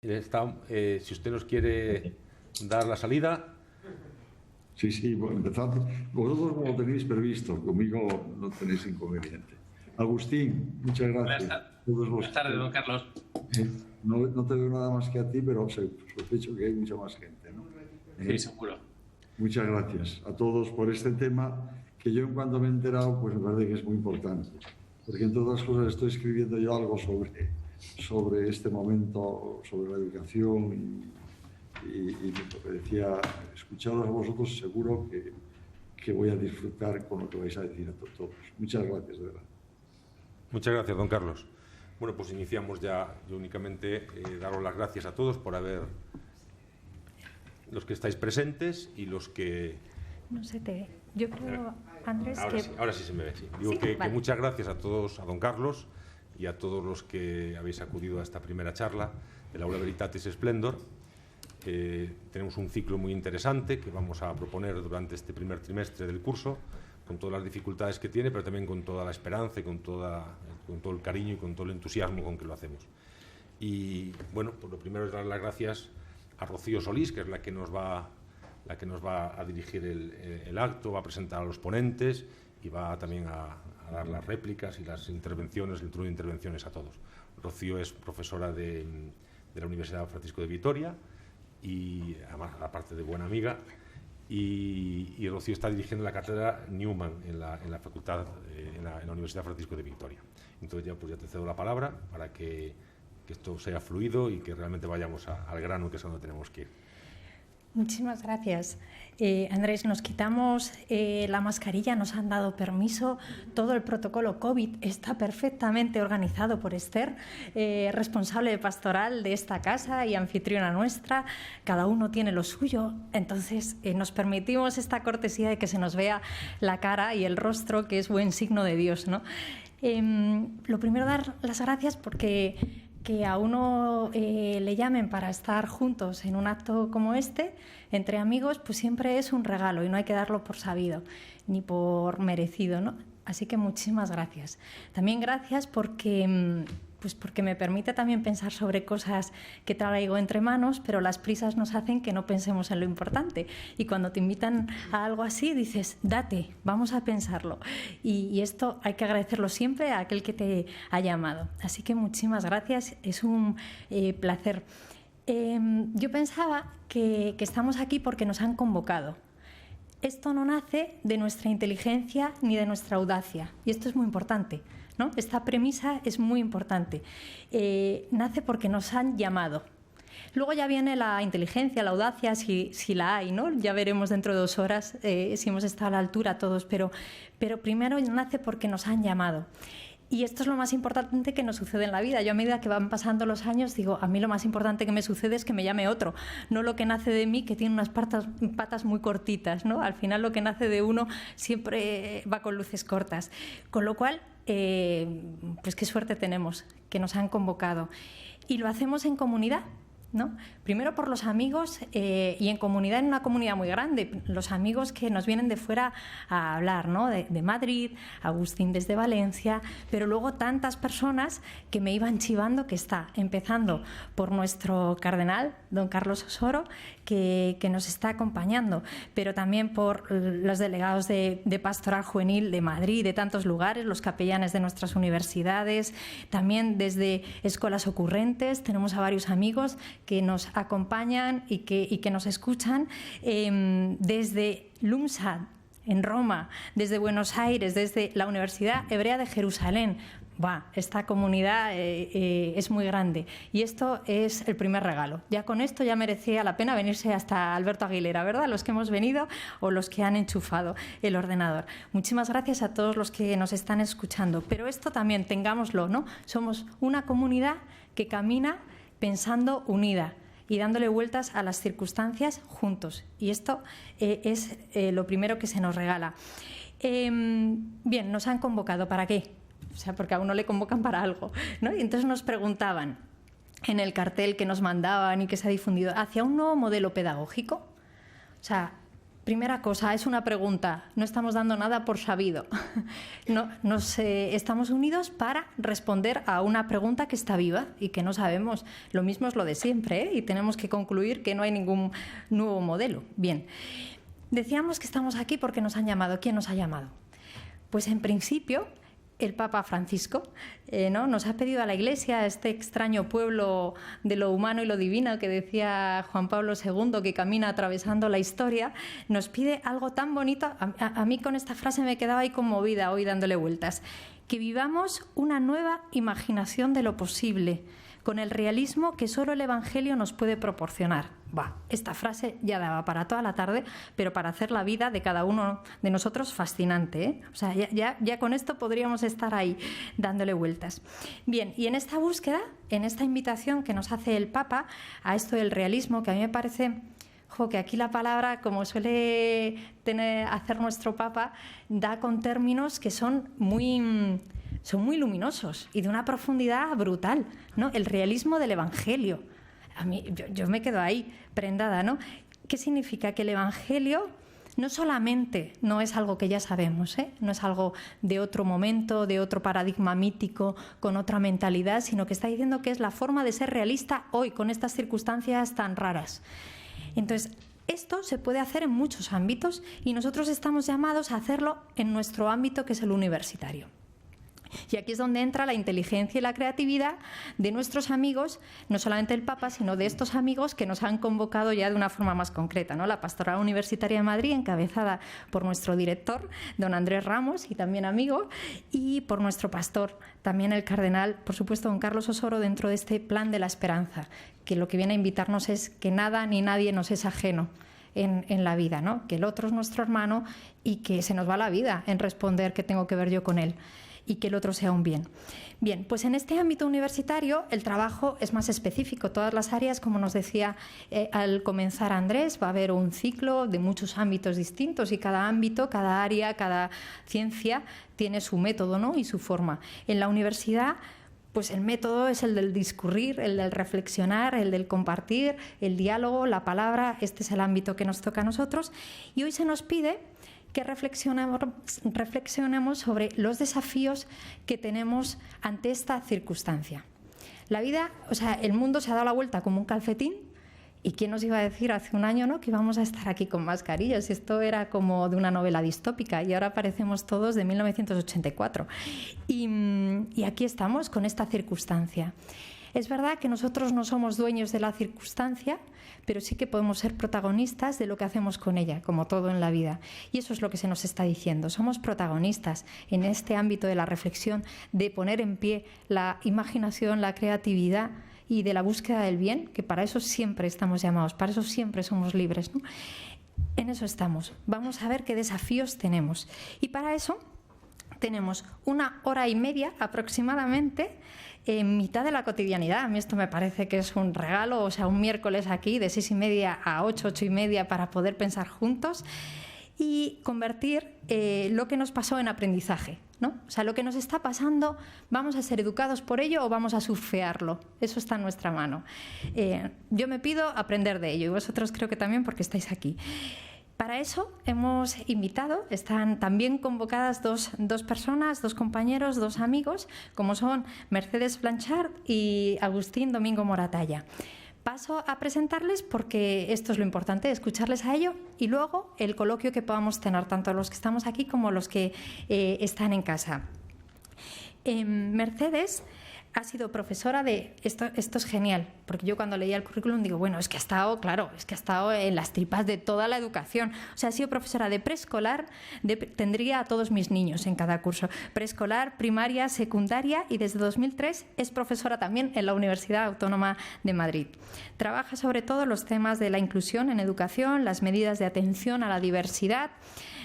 Si usted nos quiere dar la salida. Sí, bueno, empezamos. Vosotros no lo tenéis previsto, conmigo no tenéis inconveniente. Agustín, muchas gracias. Buenas tardes, don Carlos. No te veo nada más que a ti, pero sospecho que hay mucha más gente, ¿no? Sí, seguro. Muchas gracias a todos por este tema, que yo en cuanto me he enterado, pues me parece que es muy importante. Porque entre otras cosas estoy escribiendo yo algo sobre este momento, sobre la educación y lo que decía, escucharos a vosotros, seguro que voy a disfrutar con lo que vais a decir a todos. Muchas gracias, de verdad. Muchas gracias, don Carlos. Bueno, pues iniciamos ya. Yo únicamente daros las gracias a todos por los que estáis presentes y los que... No se te ve. Yo creo, Andrés, ahora sí se me ve, sí. Digo ¿Sí? que Vale. muchas gracias a todos, a don Carlos y a todos los que habéis acudido a esta primera charla de Aula Veritatis Splendor. Tenemos un ciclo muy interesante que vamos a proponer durante este primer trimestre del curso, con todas las dificultades que tiene, pero también con toda la esperanza y con todo el cariño y con todo el entusiasmo con que lo hacemos. Y bueno, pues lo primero es dar las gracias a Rocío Solís, que es la que nos va a dirigir el acto, va a presentar a los ponentes y va también a dar las réplicas y las intervenciones, el turno de intervenciones a todos. Rocío es profesora de la Universidad Francisco de Vitoria y además, aparte de buena amiga, y Rocío está dirigiendo la cátedra Newman en la facultad, en la Universidad Francisco de Vitoria. Entonces ya te cedo la palabra para que esto sea fluido y que realmente vayamos al grano, que es a donde tenemos que ir. Muchísimas gracias. Andrés, nos quitamos la mascarilla, nos han dado permiso, todo el protocolo COVID está perfectamente organizado por Esther, responsable pastoral de esta casa y anfitriona nuestra, cada uno tiene lo suyo, entonces nos permitimos esta cortesía de que se nos vea la cara y el rostro, que es buen signo de Dios, ¿no? Lo primero, dar las gracias porque que a uno le llamen para estar juntos en un acto como este, entre amigos, pues siempre es un regalo y no hay que darlo por sabido ni por merecido, ¿no? Así que muchísimas gracias. También gracias porque me permite también pensar sobre cosas que traigo entre manos, pero las prisas nos hacen que no pensemos en lo importante. Y cuando te invitan a algo así, dices, date, vamos a pensarlo. Y esto hay que agradecerlo siempre a aquel que te ha llamado. Así que muchísimas gracias, es un placer. Yo pensaba que estamos aquí porque nos han convocado. Esto no nace de nuestra inteligencia ni de nuestra audacia, y esto es muy importante, ¿no? Esta premisa es muy importante. Nace porque nos han llamado. Luego ya viene la inteligencia, la audacia, si la hay, ¿no? Ya veremos dentro de 2 horas si hemos estado a la altura todos, pero primero nace porque nos han llamado. Y esto es lo más importante que nos sucede en la vida. Yo, a medida que van pasando los años, digo, a mí lo más importante que me sucede es que me llame otro, no lo que nace de mí, que tiene unas patas muy cortitas, ¿no? Al final lo que nace de uno siempre va con luces cortas. Con lo cual, pues qué suerte tenemos, que nos han convocado. Y lo hacemos en comunidad, ¿no? Primero por los amigos y en comunidad, en una comunidad muy grande, los amigos que nos vienen de fuera a hablar, ¿no? De Madrid, Agustín desde Valencia, pero luego tantas personas que me iban chivando, que está empezando por nuestro cardenal, don Carlos Osoro, que nos está acompañando, pero también por los delegados de Pastoral Juvenil de Madrid, de tantos lugares, los capellanes de nuestras universidades, también desde Escolas Ocurrentes, tenemos a varios amigos que nos acompañan y que nos escuchan desde LUMSA en Roma, desde Buenos Aires, desde la Universidad Hebrea de Jerusalén. Esta comunidad es muy grande y esto es el primer regalo. Ya con esto ya merecía la pena venirse hasta Alberto Aguilera, ¿verdad? Los que hemos venido o los que han enchufado el ordenador. Muchísimas gracias a todos los que nos están escuchando. Pero esto también, tengámoslo, ¿no? Somos una comunidad que camina pensando unida y dándole vueltas a las circunstancias juntos. Y esto es lo primero que se nos regala. Bien, nos han convocado. ¿Para qué? O sea, porque a uno le convocan para algo, ¿no? Y entonces nos preguntaban en el cartel que nos mandaban y que se ha difundido, ¿hacia un nuevo modelo pedagógico? O sea, Primera cosa, es una pregunta. No estamos dando nada por sabido. Estamos unidos para responder a una pregunta que está viva y que no sabemos. Lo mismo es lo de siempre, ¿eh? Y tenemos que concluir que no hay ningún nuevo modelo. Bien, decíamos que estamos aquí porque nos han llamado. ¿Quién nos ha llamado? Pues en principio el Papa Francisco, ¿no? Nos ha pedido a la Iglesia, a este extraño pueblo de lo humano y lo divino que decía Juan Pablo II, que camina atravesando la historia, nos pide algo tan bonito. A mí con esta frase me quedaba ahí conmovida hoy dándole vueltas. Que vivamos una nueva imaginación de lo posible, con el realismo que solo el Evangelio nos puede proporcionar. Esta frase ya daba para toda la tarde, pero para hacer la vida de cada uno de nosotros fascinante, ¿eh? O sea, ya con esto podríamos estar ahí dándole vueltas. Bien, y en esta búsqueda, en esta invitación que nos hace el Papa a esto del realismo, que a mí me parece que aquí la palabra, como suele hacer nuestro Papa, da con términos que son muy luminosos y de una profundidad brutal, ¿no? El realismo del Evangelio. A mí, yo me quedo ahí prendada, ¿no? ¿Qué significa? Que el Evangelio no solamente no es algo que ya sabemos, ¿eh? No es algo de otro momento, de otro paradigma mítico, con otra mentalidad, sino que está diciendo que es la forma de ser realista hoy, con estas circunstancias tan raras. Entonces, esto se puede hacer en muchos ámbitos y nosotros estamos llamados a hacerlo en nuestro ámbito, que es el universitario. Y aquí es donde entra la inteligencia y la creatividad de nuestros amigos, no solamente el Papa, sino de estos amigos que nos han convocado ya de una forma más concreta, ¿no? La Pastoral Universitaria de Madrid, encabezada por nuestro director, don Andrés Ramos, y también amigo, y por nuestro pastor, también el cardenal, por supuesto, don Carlos Osoro, dentro de este plan de la esperanza, que lo que viene a invitarnos es que nada ni nadie nos es ajeno en la vida, ¿no? Que el otro es nuestro hermano y que se nos va la vida en responder qué tengo que ver yo con él, y que el otro sea un bien. Bien, pues en este ámbito universitario el trabajo es más específico. Todas las áreas, como nos decía al comenzar Andrés, va a haber un ciclo de muchos ámbitos distintos y cada ámbito, cada área, cada ciencia tiene su método, ¿no? Y su forma. En la universidad, pues el método es el del discurrir, el del reflexionar, el del compartir, el diálogo, la palabra. Este es el ámbito que nos toca a nosotros. Y hoy se nos pide que reflexionemos sobre los desafíos que tenemos ante esta circunstancia. La vida, o sea, el mundo se ha dado la vuelta como un calcetín, y quién nos iba a decir hace un año, ¿no?, que íbamos a estar aquí con mascarillas. Esto era como de una novela distópica y ahora parecemos todos de 1984. Y aquí estamos con esta circunstancia. Es verdad que nosotros no somos dueños de la circunstancia, pero sí que podemos ser protagonistas de lo que hacemos con ella, como todo en la vida. Y eso es lo que se nos está diciendo. Somos protagonistas en este ámbito de la reflexión, de poner en pie la imaginación, la creatividad y de la búsqueda del bien, que para eso siempre estamos llamados, para eso siempre somos libres, ¿no? En eso estamos. Vamos a ver qué desafíos tenemos. Y para eso tenemos 1 hora y media aproximadamente en mitad de la cotidianidad. A mí esto me parece que es un regalo, o sea, un miércoles aquí de 6:30 a 8:30 para poder pensar juntos y convertir lo que nos pasó en aprendizaje, ¿no? O sea, lo que nos está pasando, ¿vamos a ser educados por ello o vamos a surfearlo? Eso está en nuestra mano. Yo me pido aprender de ello y vosotros creo que también, porque estáis aquí. Para eso hemos invitado, están también convocadas dos personas, 2 compañeros, 2 amigos, como son Mercedes Blanchard y Agustín Domingo Moratalla. Paso a presentarles porque esto es lo importante, escucharles a ellos y luego el coloquio que podamos tener, tanto los que estamos aquí como los que están en casa. Mercedes ha sido profesora de... Esto es genial, porque yo cuando leía el currículum digo, bueno, es que ha estado, claro, es que ha estado en las tripas de toda la educación. O sea, ha sido profesora de preescolar, tendría a todos mis niños en cada curso. Preescolar, primaria, secundaria y desde 2003 es profesora también en la Universidad Autónoma de Madrid. Trabaja sobre todo los temas de la inclusión en educación, las medidas de atención a la diversidad,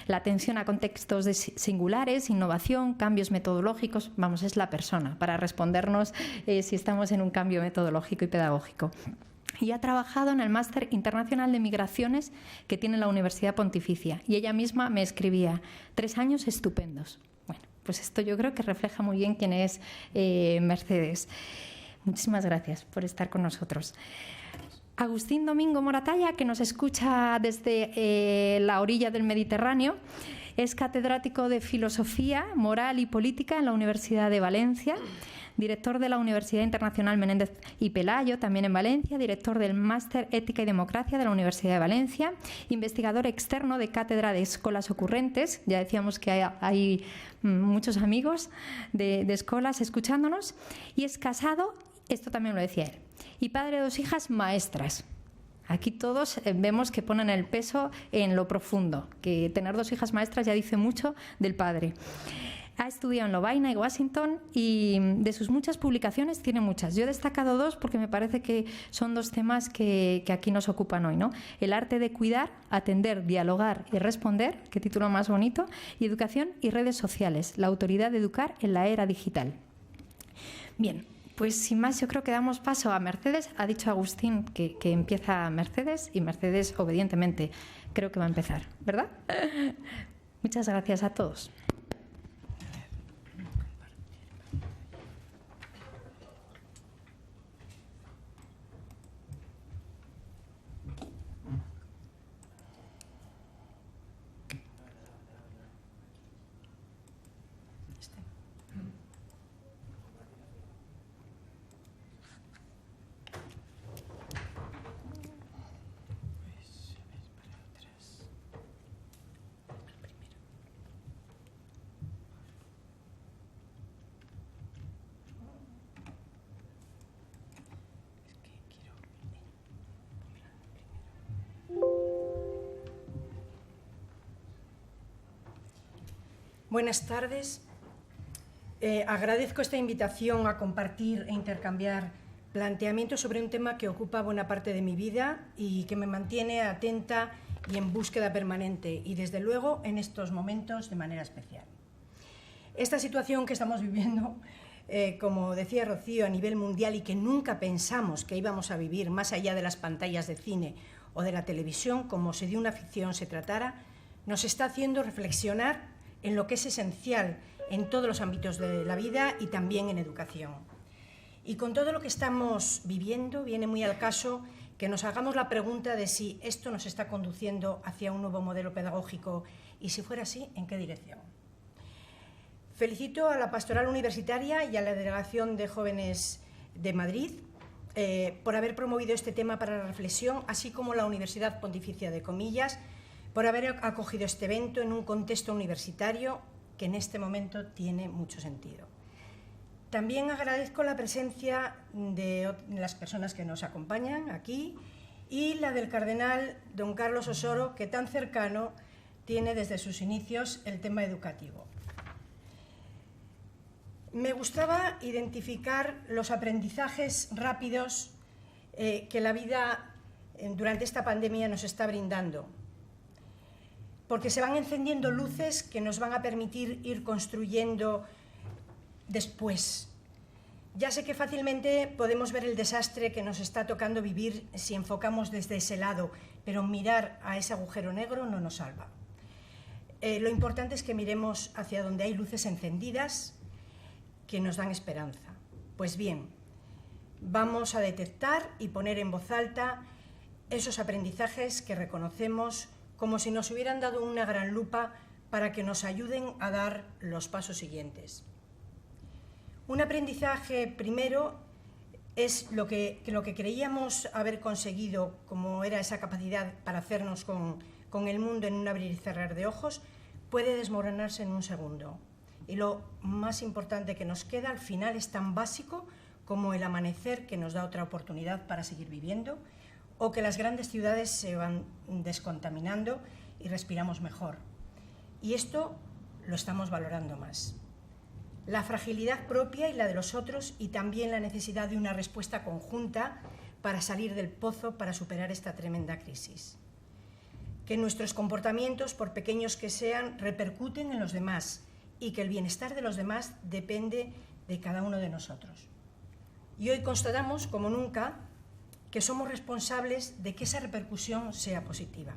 la atención a contextos singulares, innovación, cambios metodológicos. Vamos, es la persona para respondernos si estamos en un cambio metodológico y pedagógico. Y ha trabajado en el Máster Internacional de Migraciones que tiene la Universidad Pontificia. Y ella misma me escribía, 3 años estupendos. Bueno, pues esto yo creo que refleja muy bien quién es Mercedes. Muchísimas gracias por estar con nosotros. Agustín Domingo Moratalla, que nos escucha desde la orilla del Mediterráneo. Es catedrático de Filosofía, Moral y Política en la Universidad de Valencia, director de la Universidad Internacional Menéndez y Pelayo, también en Valencia, director del Máster Ética y Democracia de la Universidad de Valencia, investigador externo de Cátedra de Escolas Ocurrentes. Ya decíamos que hay muchos amigos de escolas escuchándonos. Y es casado, esto también lo decía él, y padre de 2 hijas maestras. Aquí todos vemos que ponen el peso en lo profundo, que tener 2 hijas maestras ya dice mucho del padre. Ha estudiado en Lovaina y Washington y de sus muchas publicaciones tiene muchas. Yo he destacado 2 porque me parece que son 2 temas que aquí nos ocupan hoy, ¿no? El arte de cuidar, atender, dialogar y responder, qué título más bonito, y educación y redes sociales, la autoridad de educar en la era digital. Bien. Pues sin más, yo creo que damos paso a Mercedes. Ha dicho Agustín que empieza Mercedes y Mercedes obedientemente creo que va a empezar, ¿verdad? Muchas gracias a todos. Buenas tardes. Agradezco esta invitación a compartir e intercambiar planteamientos sobre un tema que ocupa buena parte de mi vida y que me mantiene atenta y en búsqueda permanente, y desde luego en estos momentos de manera especial. Esta situación que estamos viviendo, como decía Rocío, a nivel mundial, y que nunca pensamos que íbamos a vivir más allá de las pantallas de cine o de la televisión, como si de una ficción se tratara, nos está haciendo reflexionar en lo que es esencial en todos los ámbitos de la vida y también en educación. Y con todo lo que estamos viviendo, viene muy al caso que nos hagamos la pregunta de si esto nos está conduciendo hacia un nuevo modelo pedagógico y, si fuera así, ¿en qué dirección? Felicito a la Pastoral Universitaria y a la Delegación de Jóvenes de Madrid por haber promovido este tema para la reflexión, así como la Universidad Pontificia de Comillas, por haber acogido este evento en un contexto universitario que en este momento tiene mucho sentido. También agradezco la presencia de las personas que nos acompañan aquí y la del cardenal don Carlos Osoro, que tan cercano tiene desde sus inicios el tema educativo. Me gustaba identificar los aprendizajes rápidos que la vida durante esta pandemia nos está brindando, porque se van encendiendo luces que nos van a permitir ir construyendo después. Ya sé que fácilmente podemos ver el desastre que nos está tocando vivir si enfocamos desde ese lado, pero mirar a ese agujero negro no nos salva. Lo importante es que miremos hacia donde hay luces encendidas que nos dan esperanza. Pues bien, vamos a detectar y poner en voz alta esos aprendizajes que reconocemos como si nos hubieran dado una gran lupa para que nos ayuden a dar los pasos siguientes. Un aprendizaje primero es lo que creíamos haber conseguido, como era esa capacidad para hacernos con el mundo en un abrir y cerrar de ojos, puede desmoronarse en un segundo. Y lo más importante que nos queda al final es tan básico como el amanecer, que nos da otra oportunidad para seguir viviendo, o que las grandes ciudades se van descontaminando y respiramos mejor. Y esto lo estamos valorando más. La fragilidad propia y la de los otros, y también la necesidad de una respuesta conjunta para salir del pozo, para superar esta tremenda crisis. Que nuestros comportamientos, por pequeños que sean, repercuten en los demás, y que el bienestar de los demás depende de cada uno de nosotros. Y hoy constatamos, como nunca, que somos responsables de que esa repercusión sea positiva.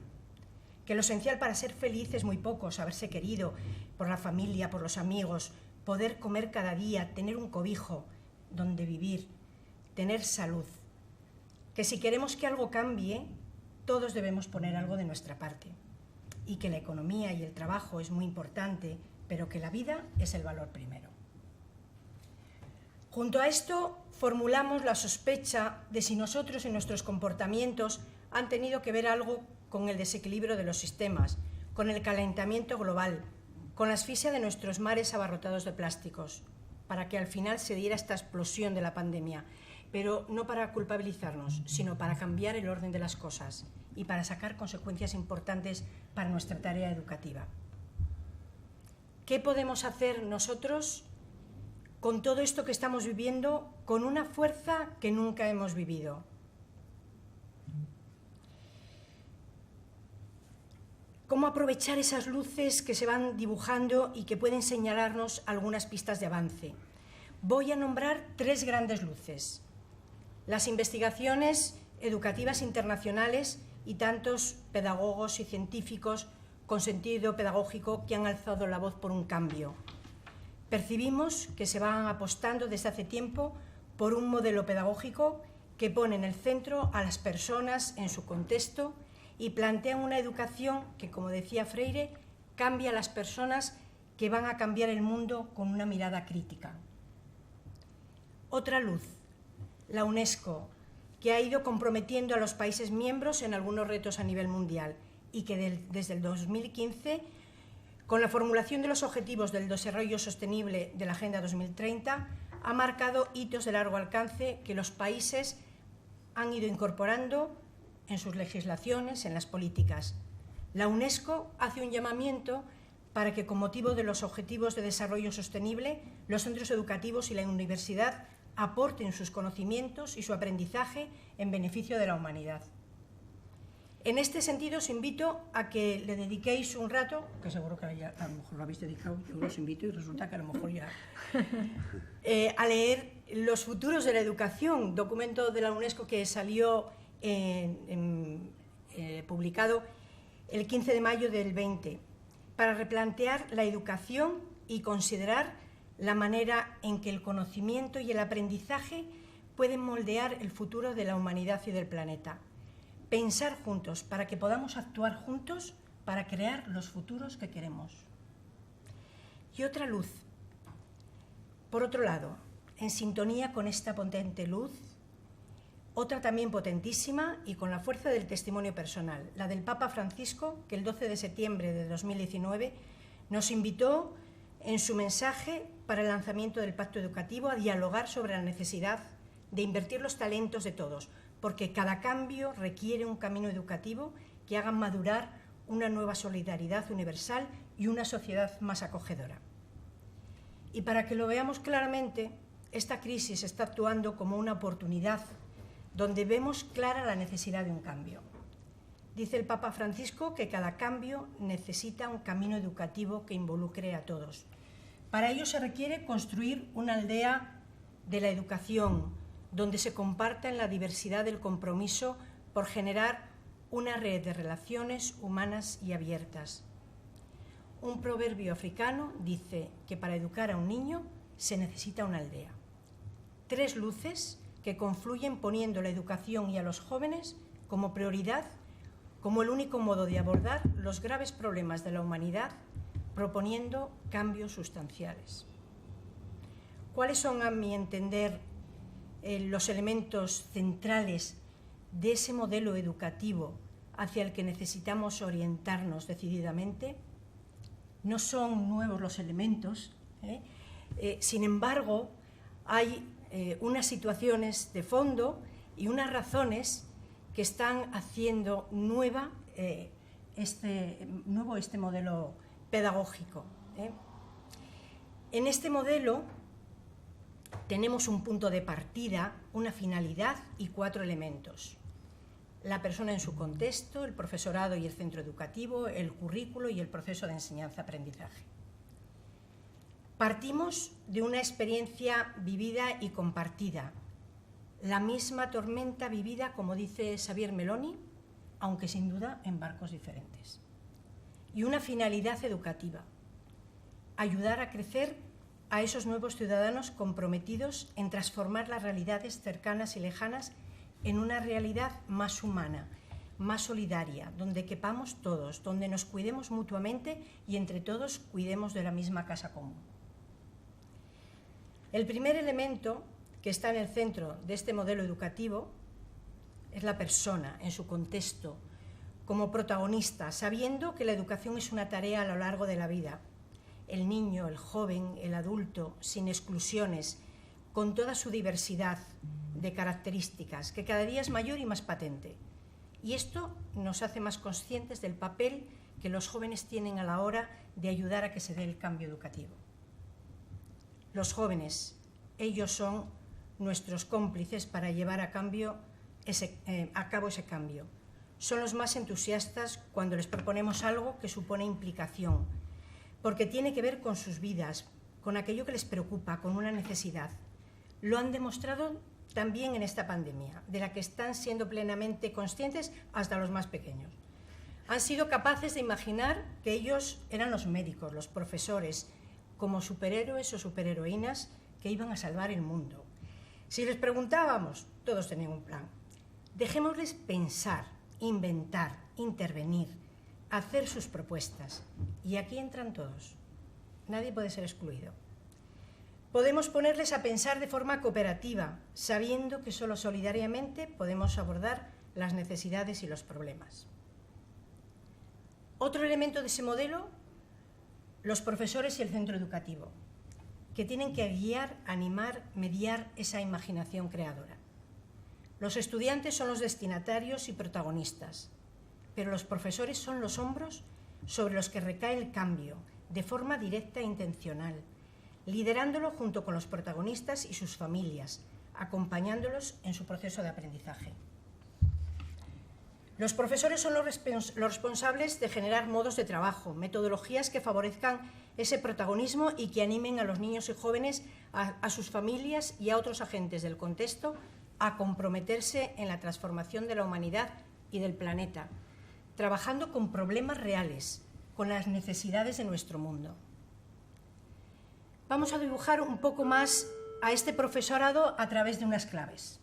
Que lo esencial para ser feliz es muy poco: saberse querido por la familia, por los amigos, poder comer cada día, tener un cobijo donde vivir, tener salud. que si queremos que algo cambie, todos debemos poner algo de nuestra parte, y que la economía y el trabajo es muy importante, pero que la vida es el valor primero. Junto a esto, formulamos la sospecha de si nosotros y nuestros comportamientos han tenido que ver algo con el desequilibrio de los sistemas, con el calentamiento global, con la asfixia de nuestros mares abarrotados de plásticos, para que al final se diera esta explosión de la pandemia, pero no para culpabilizarnos, sino para cambiar el orden de las cosas y para sacar consecuencias importantes para nuestra tarea educativa. ¿Qué podemos hacer nosotros con todo esto que estamos viviendo con una fuerza que nunca hemos vivido? ¿Cómo aprovechar esas luces que se van dibujando y que pueden señalarnos algunas pistas de avance? Voy a nombrar 3 grandes luces: las investigaciones educativas internacionales y tantos pedagogos y científicos con sentido pedagógico que han alzado la voz por un cambio. Percibimos que se van apostando desde hace tiempo por un modelo pedagógico que pone en el centro a las personas en su contexto y plantean una educación que, como decía Freire, cambia a las personas, que van a cambiar el mundo con una mirada crítica. Otra luz, la UNESCO, que ha ido comprometiendo a los países miembros en algunos retos a nivel mundial y que desde el 2015, con la formulación de los Objetivos del Desarrollo Sostenible de la Agenda 2030, ha marcado hitos de largo alcance que los países han ido incorporando en sus legislaciones, en las políticas. La UNESCO hace un llamamiento para que, con motivo de los Objetivos de Desarrollo Sostenible, los centros educativos y la universidad aporten sus conocimientos y su aprendizaje en beneficio de la humanidad. En este sentido, os invito a que le dediquéis un rato, que seguro que ya a lo mejor lo habéis dedicado, yo os invito y resulta que a lo mejor ya, a leer Los futuros de la educación, documento de la UNESCO que salió publicado el 15 de mayo del 20, para replantear la educación y considerar la manera en que el conocimiento y el aprendizaje pueden moldear el futuro de la humanidad y del planeta. Pensar juntos para que podamos actuar juntos para crear los futuros que queremos. Y otra luz, por otro lado, en sintonía con esta potente luz, otra también potentísima y con la fuerza del testimonio personal, la del Papa Francisco, que el 12 de septiembre de 2019 nos invitó en su mensaje para el lanzamiento del Pacto Educativo a dialogar sobre la necesidad de invertir los talentos de todos, porque cada cambio requiere un camino educativo que haga madurar una nueva solidaridad universal y una sociedad más acogedora. Y para que lo veamos claramente, esta crisis está actuando como una oportunidad donde vemos clara la necesidad de un cambio. Dice el Papa Francisco que cada cambio necesita un camino educativo que involucre a todos. Para ello se requiere construir una aldea de la educación, donde se comparta en la diversidad del compromiso por generar una red de relaciones humanas y abiertas. Un proverbio africano dice que para educar a un niño se necesita una aldea. 3 luces que confluyen poniendo la educación y a los jóvenes como prioridad, como el único modo de abordar los graves problemas de la humanidad, proponiendo cambios sustanciales. ¿Cuáles son, a mi entender, los elementos centrales de ese modelo educativo hacia el que necesitamos orientarnos decididamente? No son nuevos los elementos, sin embargo, hay unas situaciones de fondo y unas razones que están haciendo nuevo este modelo pedagógico. En este modelo tenemos un punto de partida, una finalidad y 4 elementos. La persona en su contexto, el profesorado y el centro educativo, el currículo y el proceso de enseñanza-aprendizaje. Partimos de una experiencia vivida y compartida, la misma tormenta vivida, como dice Xavier Meloni, aunque sin duda en barcos diferentes. Y una finalidad educativa, ayudar a crecer a esos nuevos ciudadanos comprometidos en transformar las realidades cercanas y lejanas en una realidad más humana, más solidaria, donde quepamos todos, donde nos cuidemos mutuamente y entre todos cuidemos de la misma casa común. El primer elemento que está en el centro de este modelo educativo es la persona en su contexto, como protagonista, sabiendo que la educación es una tarea a lo largo de la vida. El niño, el joven, el adulto, sin exclusiones, con toda su diversidad de características, que cada día es mayor y más patente. Y esto nos hace más conscientes del papel que los jóvenes tienen a la hora de ayudar a que se dé el cambio educativo. Los jóvenes, ellos son nuestros cómplices para llevar a cabo ese cambio. Son los más entusiastas cuando les proponemos algo que supone implicación, porque tiene que ver con sus vidas, con aquello que les preocupa, con una necesidad. Lo han demostrado también en esta pandemia, de la que están siendo plenamente conscientes hasta los más pequeños. Han sido capaces de imaginar que ellos eran los médicos, los profesores, como superhéroes o superheroínas que iban a salvar el mundo. Si les preguntábamos, todos tenían un plan. Dejémosles pensar, inventar, intervenir, hacer sus propuestas. Y aquí entran todos. Nadie puede ser excluido. Podemos ponerles a pensar de forma cooperativa, sabiendo que solo solidariamente podemos abordar las necesidades y los problemas. Otro elemento de ese modelo, los profesores y el centro educativo, que tienen que guiar, animar, mediar esa imaginación creadora. Los estudiantes son los destinatarios y protagonistas, pero los profesores son los hombros sobre los que recae el cambio, de forma directa e intencional, liderándolo junto con los protagonistas y sus familias, acompañándolos en su proceso de aprendizaje. Los profesores son los responsables de generar modos de trabajo, metodologías que favorezcan ese protagonismo y que animen a los niños y jóvenes, a sus familias y a otros agentes del contexto a comprometerse en la transformación de la humanidad y del planeta, trabajando con problemas reales, con las necesidades de nuestro mundo. Vamos a dibujar un poco más a este profesorado a través de unas claves.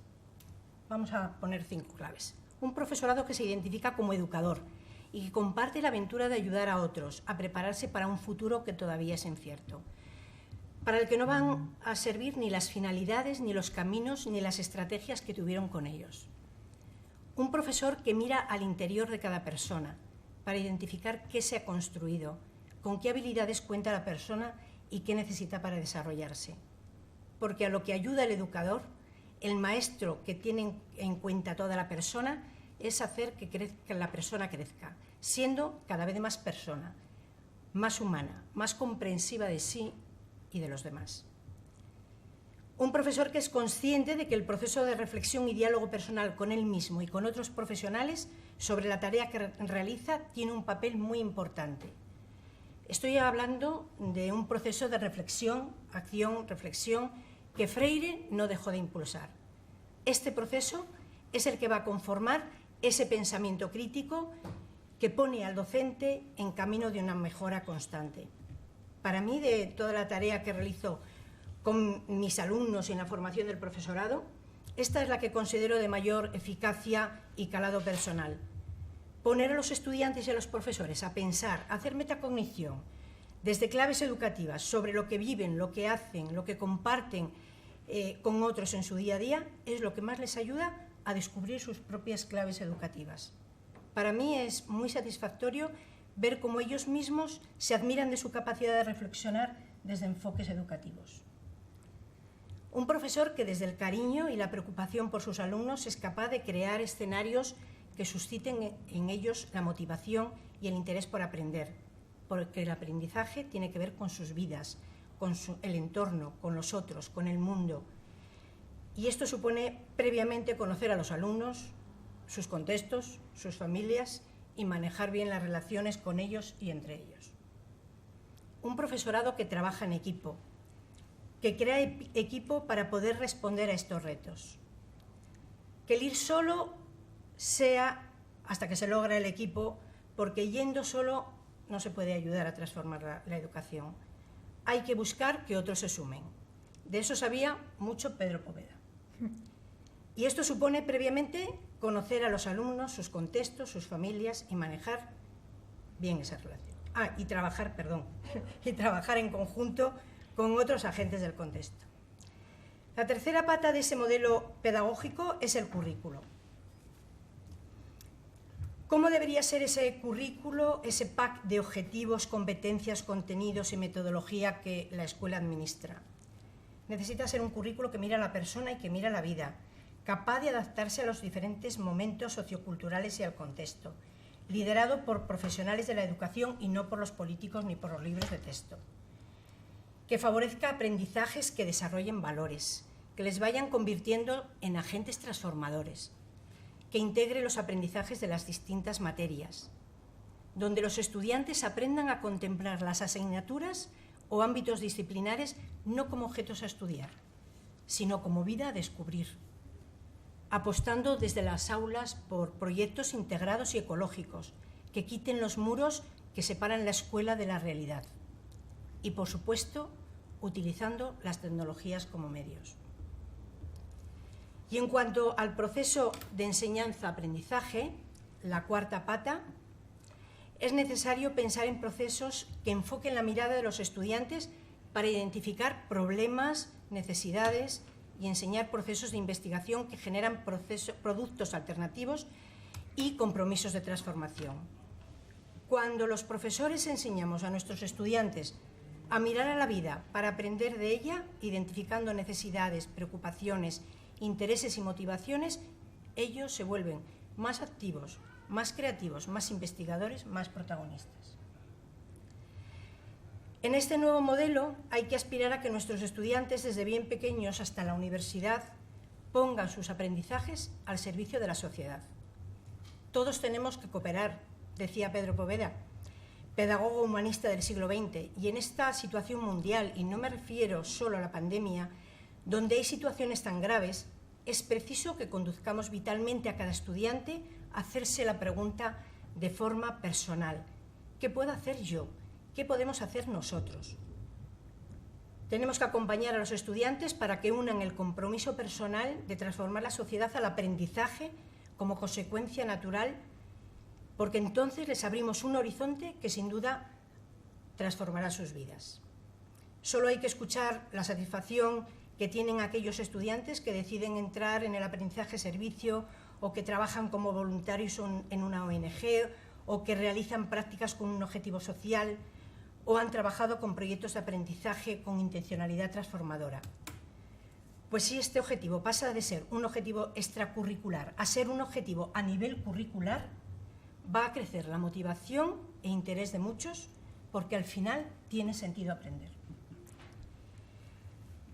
Vamos a poner 5 claves. Un profesorado que se identifica como educador y que comparte la aventura de ayudar a otros a prepararse para un futuro que todavía es incierto, para el que no van a servir ni las finalidades, ni los caminos, ni las estrategias que tuvieron con ellos. Un profesor que mira al interior de cada persona para identificar qué se ha construido, con qué habilidades cuenta la persona y qué necesita para desarrollarse. Porque a lo que ayuda el educador, el maestro que tiene en cuenta toda la persona, es hacer que la persona crezca, siendo cada vez más persona, más humana, más comprensiva de sí y de los demás. Un profesor que es consciente de que el proceso de reflexión y diálogo personal con él mismo y con otros profesionales sobre la tarea que realiza tiene un papel muy importante. Estoy hablando de un proceso de reflexión, acción, reflexión, que Freire no dejó de impulsar. Este proceso es el que va a conformar ese pensamiento crítico que pone al docente en camino de una mejora constante. Para mí, de toda la tarea que realizo con mis alumnos en la formación del profesorado, esta es la que considero de mayor eficacia y calado personal. Poner a los estudiantes y a los profesores a pensar, a hacer metacognición desde claves educativas sobre lo que viven, lo que hacen, lo que comparten con otros en su día a día, es lo que más les ayuda a descubrir sus propias claves educativas. Para mí es muy satisfactorio ver cómo ellos mismos se admiran de su capacidad de reflexionar desde enfoques educativos. Un profesor que desde el cariño y la preocupación por sus alumnos es capaz de crear escenarios que susciten en ellos la motivación y el interés por aprender, porque el aprendizaje tiene que ver con sus vidas, con el entorno, con los otros, con el mundo. Y esto supone previamente conocer a los alumnos, sus contextos, sus familias y manejar bien las relaciones con ellos y entre ellos. Un profesorado que trabaja en equipo, que crea equipo para poder responder a estos retos. Que el ir solo sea hasta que se logra el equipo, porque yendo solo no se puede ayudar a transformar la educación. Hay que buscar que otros se sumen. De eso sabía mucho Pedro Poveda. Y esto supone previamente conocer a los alumnos, sus contextos, sus familias y manejar bien esa relación. Y trabajar en conjunto con otros agentes del contexto. La tercera pata de ese modelo pedagógico es el currículo. ¿Cómo debería ser ese currículo, ese pack de objetivos, competencias, contenidos y metodología que la escuela administra? Necesita ser un currículo que mira a la persona y que mira la vida, capaz de adaptarse a los diferentes momentos socioculturales y al contexto, liderado por profesionales de la educación y no por los políticos ni por los libros de texto. Que favorezca aprendizajes que desarrollen valores, que les vayan convirtiendo en agentes transformadores, que integre los aprendizajes de las distintas materias, donde los estudiantes aprendan a contemplar las asignaturas o ámbitos disciplinares no como objetos a estudiar, sino como vida a descubrir, apostando desde las aulas por proyectos integrados y ecológicos que quiten los muros que separan la escuela de la realidad y, por supuesto, utilizando las tecnologías como medios. Y en cuanto al proceso de enseñanza-aprendizaje, la cuarta pata, es necesario pensar en procesos que enfoquen la mirada de los estudiantes para identificar problemas, necesidades y enseñar procesos de investigación que generan productos alternativos y compromisos de transformación. Cuando los profesores enseñamos a nuestros estudiantes a mirar a la vida para aprender de ella, identificando necesidades, preocupaciones, intereses y motivaciones, ellos se vuelven más activos, más creativos, más investigadores, más protagonistas. En este nuevo modelo hay que aspirar a que nuestros estudiantes, desde bien pequeños hasta la universidad, pongan sus aprendizajes al servicio de la sociedad. Todos tenemos que cooperar, decía Pedro Poveda, pedagogo humanista del siglo XX, y en esta situación mundial, y no me refiero solo a la pandemia, donde hay situaciones tan graves, es preciso que conduzcamos vitalmente a cada estudiante a hacerse la pregunta de forma personal: ¿qué puedo hacer yo? ¿Qué podemos hacer nosotros? Tenemos que acompañar a los estudiantes para que unan el compromiso personal de transformar la sociedad al aprendizaje como consecuencia natural, porque entonces les abrimos un horizonte que sin duda transformará sus vidas. Solo hay que escuchar la satisfacción que tienen aquellos estudiantes que deciden entrar en el aprendizaje servicio o que trabajan como voluntarios en una ONG o que realizan prácticas con un objetivo social o han trabajado con proyectos de aprendizaje con intencionalidad transformadora. Pues si este objetivo pasa de ser un objetivo extracurricular a ser un objetivo a nivel curricular, va a crecer la motivación e interés de muchos, porque al final tiene sentido aprender.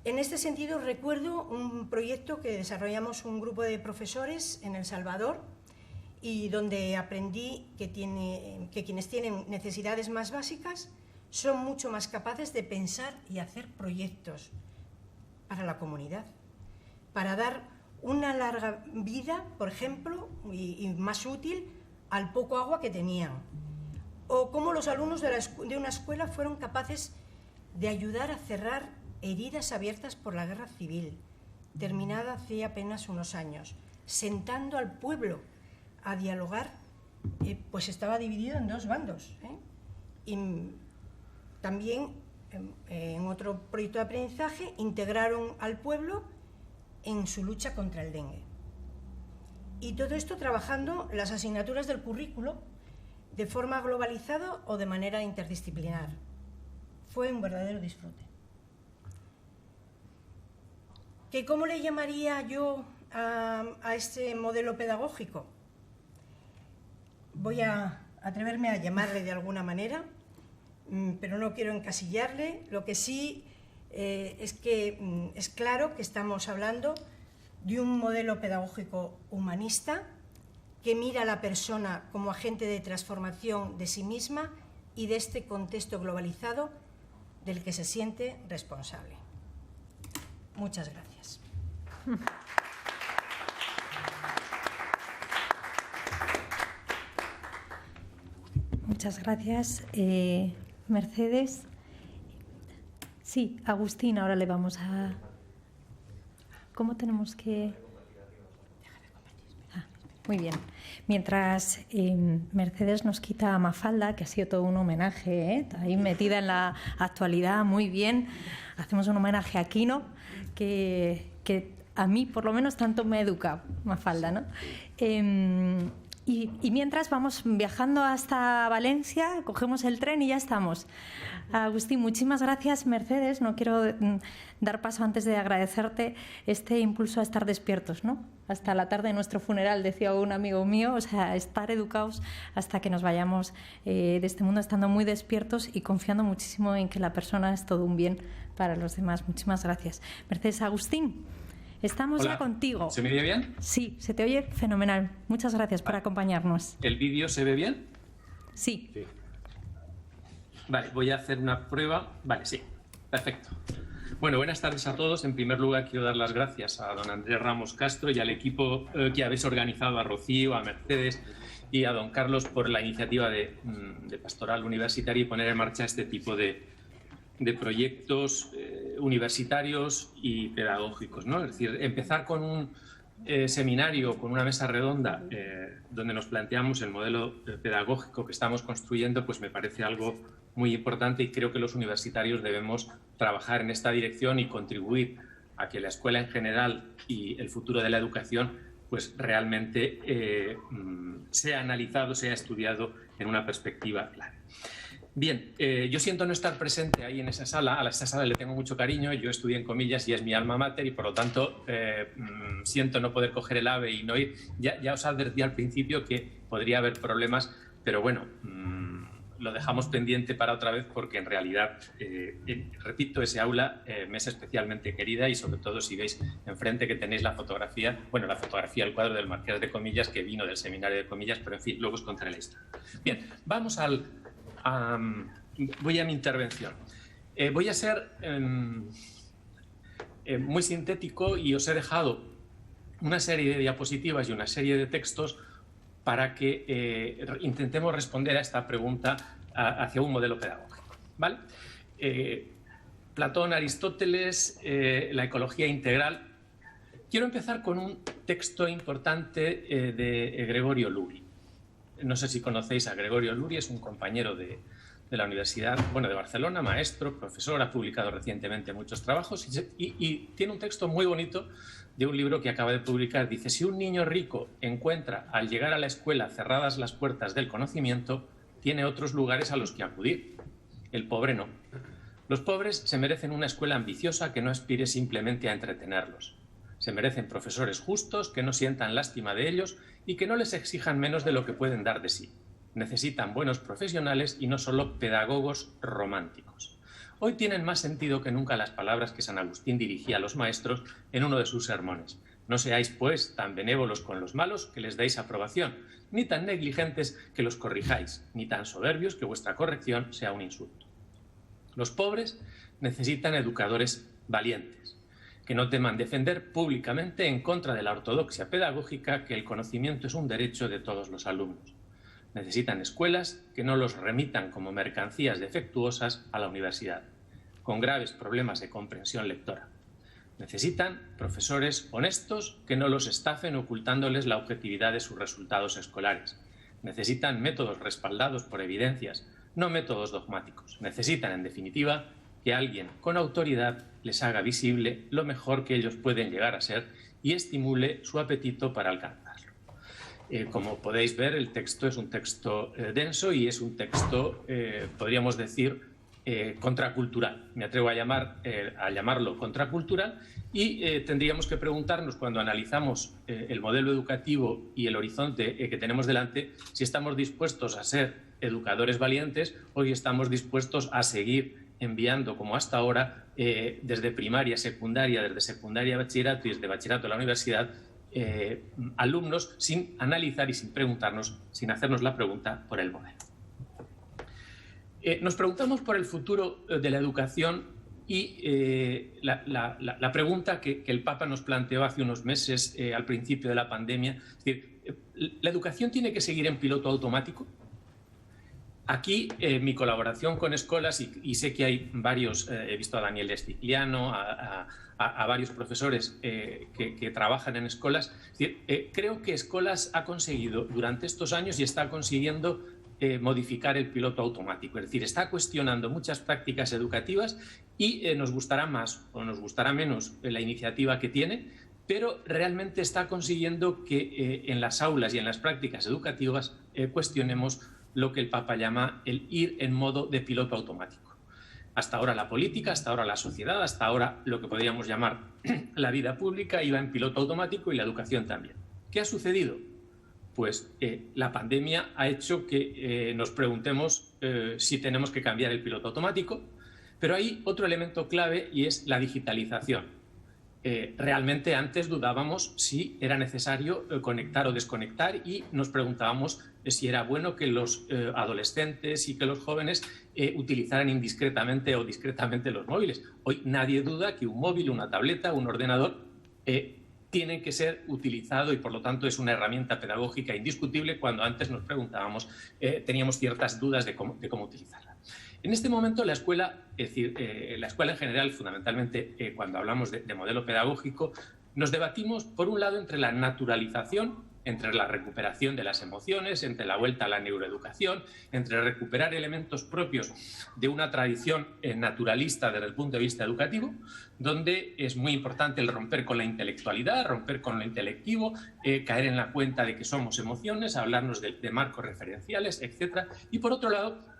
En este sentido, recuerdo un proyecto que desarrollamos un grupo de profesores en El Salvador y donde aprendí que quienes tienen necesidades más básicas son mucho más capaces de pensar y hacer proyectos para la comunidad, para dar una larga vida, por ejemplo, y más útil, al poco agua que tenían. O cómo los alumnos de una escuela fueron capaces de ayudar a cerrar heridas abiertas por la guerra civil, terminada hace apenas unos años, sentando al pueblo a dialogar, pues estaba dividido en dos bandos. Y también, en otro proyecto de aprendizaje, integraron al pueblo en su lucha contra el dengue. Y todo esto trabajando las asignaturas del currículo de forma globalizada o de manera interdisciplinar. Fue un verdadero disfrute. ¿Cómo le llamaría yo a este modelo pedagógico? Voy a atreverme a llamarle de alguna manera, pero no quiero encasillarle. Lo que sí es que es claro que estamos hablando de un modelo pedagógico humanista que mira a la persona como agente de transformación de sí misma y de este contexto globalizado del que se siente responsable. Muchas gracias. Muchas gracias, Mercedes. Sí, Agustín, ahora le vamos a... ¿Cómo tenemos que...? Muy bien. Mientras Mercedes nos quita a Mafalda, que ha sido todo un homenaje, ahí metida en la actualidad, muy bien. Hacemos un homenaje a Quino, que a mí, por lo menos, tanto me educa Mafalda, ¿no? Y mientras vamos viajando hasta Valencia, cogemos el tren y ya estamos. Agustín, muchísimas gracias. Mercedes, no quiero dar paso antes de agradecerte este impulso a estar despiertos, ¿no? Hasta la tarde de nuestro funeral, decía un amigo mío, o sea, estar educados hasta que nos vayamos de este mundo, estando muy despiertos y confiando muchísimo en que la persona es todo un bien para los demás. Muchísimas gracias. Mercedes, Agustín, estamos Hola. Ya contigo. ¿Se me oye bien? Sí, se te oye fenomenal. Muchas gracias por acompañarnos. ¿El vídeo se ve bien? Sí. Sí. Vale, voy a hacer una prueba. Vale, sí. Perfecto. Bueno, buenas tardes a todos. En primer lugar, quiero dar las gracias a don Andrés Ramos Castro y al equipo que habéis organizado, a Rocío, a Mercedes y a don Carlos por la iniciativa de Pastoral Universitaria y poner en marcha este tipo de proyectos universitarios y pedagógicos, ¿no? Es decir, empezar con un seminario, con una mesa redonda donde nos planteamos el modelo pedagógico que estamos construyendo, pues me parece algo muy importante y creo que los universitarios debemos trabajar en esta dirección y contribuir a que la escuela en general y el futuro de la educación pues realmente sea analizado, sea estudiado en una perspectiva clara. Bien, yo siento no estar presente ahí en esa sala. A esa sala le tengo mucho cariño. Yo estudié en Comillas y es mi alma mater y por lo tanto siento no poder coger el AVE y no ir. Ya os advertí al principio que podría haber problemas, pero bueno, lo dejamos pendiente para otra vez porque en realidad, repito, ese aula me es especialmente querida y sobre todo si veis enfrente que tenéis la fotografía, bueno, la fotografía, el cuadro del Marqués de Comillas que vino del seminario de Comillas, pero en fin, luego os contaré la historia. Bien, vamos voy a mi intervención. Voy a ser muy sintético y os he dejado una serie de diapositivas y una serie de textos para que intentemos responder a esta pregunta hacia un modelo pedagógico, ¿vale? Platón, Aristóteles, la ecología integral. Quiero empezar con un texto importante de Gregorio Luri. No sé si conocéis a Gregorio Luri, es un compañero de la Universidad de Barcelona, maestro, profesor, ha publicado recientemente muchos trabajos y tiene un texto muy bonito de un libro que acaba de publicar. Dice, si un niño rico encuentra al llegar a la escuela cerradas las puertas del conocimiento, tiene otros lugares a los que acudir. El pobre no. Los pobres se merecen una escuela ambiciosa que no aspire simplemente a entretenerlos. Se merecen profesores justos que no sientan lástima de ellos y que no les exijan menos de lo que pueden dar de sí. Necesitan buenos profesionales y no solo pedagogos románticos. Hoy tienen más sentido que nunca las palabras que San Agustín dirigía a los maestros en uno de sus sermones. No seáis, pues, tan benévolos con los malos que les deis aprobación, ni tan negligentes que los corrijáis, ni tan soberbios que vuestra corrección sea un insulto. Los pobres necesitan educadores valientes, que no teman defender públicamente en contra de la ortodoxia pedagógica que el conocimiento es un derecho de todos los alumnos. Necesitan escuelas que no los remitan como mercancías defectuosas a la universidad, con graves problemas de comprensión lectora. Necesitan profesores honestos que no los estafen ocultándoles la objetividad de sus resultados escolares. Necesitan métodos respaldados por evidencias, no métodos dogmáticos. Necesitan, en definitiva, que alguien con autoridad les haga visible lo mejor que ellos pueden llegar a ser y estimule su apetito para alcanzarlo. Como podéis ver, el texto es un texto denso y es un texto, podríamos decir, contracultural. Me atrevo a llamarlo contracultural y tendríamos que preguntarnos cuando analizamos el modelo educativo y el horizonte que tenemos delante si estamos dispuestos a ser educadores valientes o si estamos dispuestos a seguir enviando, como hasta ahora, desde primaria, secundaria, desde secundaria a bachillerato y desde bachillerato a la universidad, alumnos sin analizar y sin preguntarnos, sin hacernos la pregunta por el modelo. Nos preguntamos por el futuro de la educación y la pregunta que el Papa nos planteó hace unos meses al principio de la pandemia, es decir, ¿la educación tiene que seguir en piloto automático? Aquí mi colaboración con escuelas, y sé que hay varios, he visto a Daniel Esticliano, a varios profesores que trabajan en escuelas. Es decir, creo que escuelas ha conseguido durante estos años y está consiguiendo modificar el piloto automático. Es decir, está cuestionando muchas prácticas educativas y nos gustará más o nos gustará menos la iniciativa que tiene, pero realmente está consiguiendo que en las aulas y en las prácticas educativas cuestionemos lo que el Papa llama el ir en modo de piloto automático. Hasta ahora la política, hasta ahora la sociedad, hasta ahora lo que podríamos llamar la vida pública iba en piloto automático y la educación también. ¿Qué ha sucedido? Pues la pandemia ha hecho que nos preguntemos si tenemos que cambiar el piloto automático, pero hay otro elemento clave y es la digitalización. Realmente antes dudábamos si era necesario conectar o desconectar y nos preguntábamos si era bueno que los adolescentes y que los jóvenes utilizaran indiscretamente o discretamente los móviles. Hoy nadie duda que un móvil, una tableta, un ordenador tienen que ser utilizado y por lo tanto es una herramienta pedagógica indiscutible cuando antes nos preguntábamos, teníamos ciertas dudas de cómo utilizarla. En este momento la escuela, es decir, la escuela en general, fundamentalmente cuando hablamos de modelo pedagógico, nos debatimos por un lado entre la naturalización, entre la recuperación de las emociones, entre la vuelta a la neuroeducación, entre recuperar elementos propios de una tradición naturalista desde el punto de vista educativo, donde es muy importante el romper con la intelectualidad, romper con lo intelectivo, caer en la cuenta de que somos emociones, hablarnos de marcos referenciales, etc. Y por otro lado,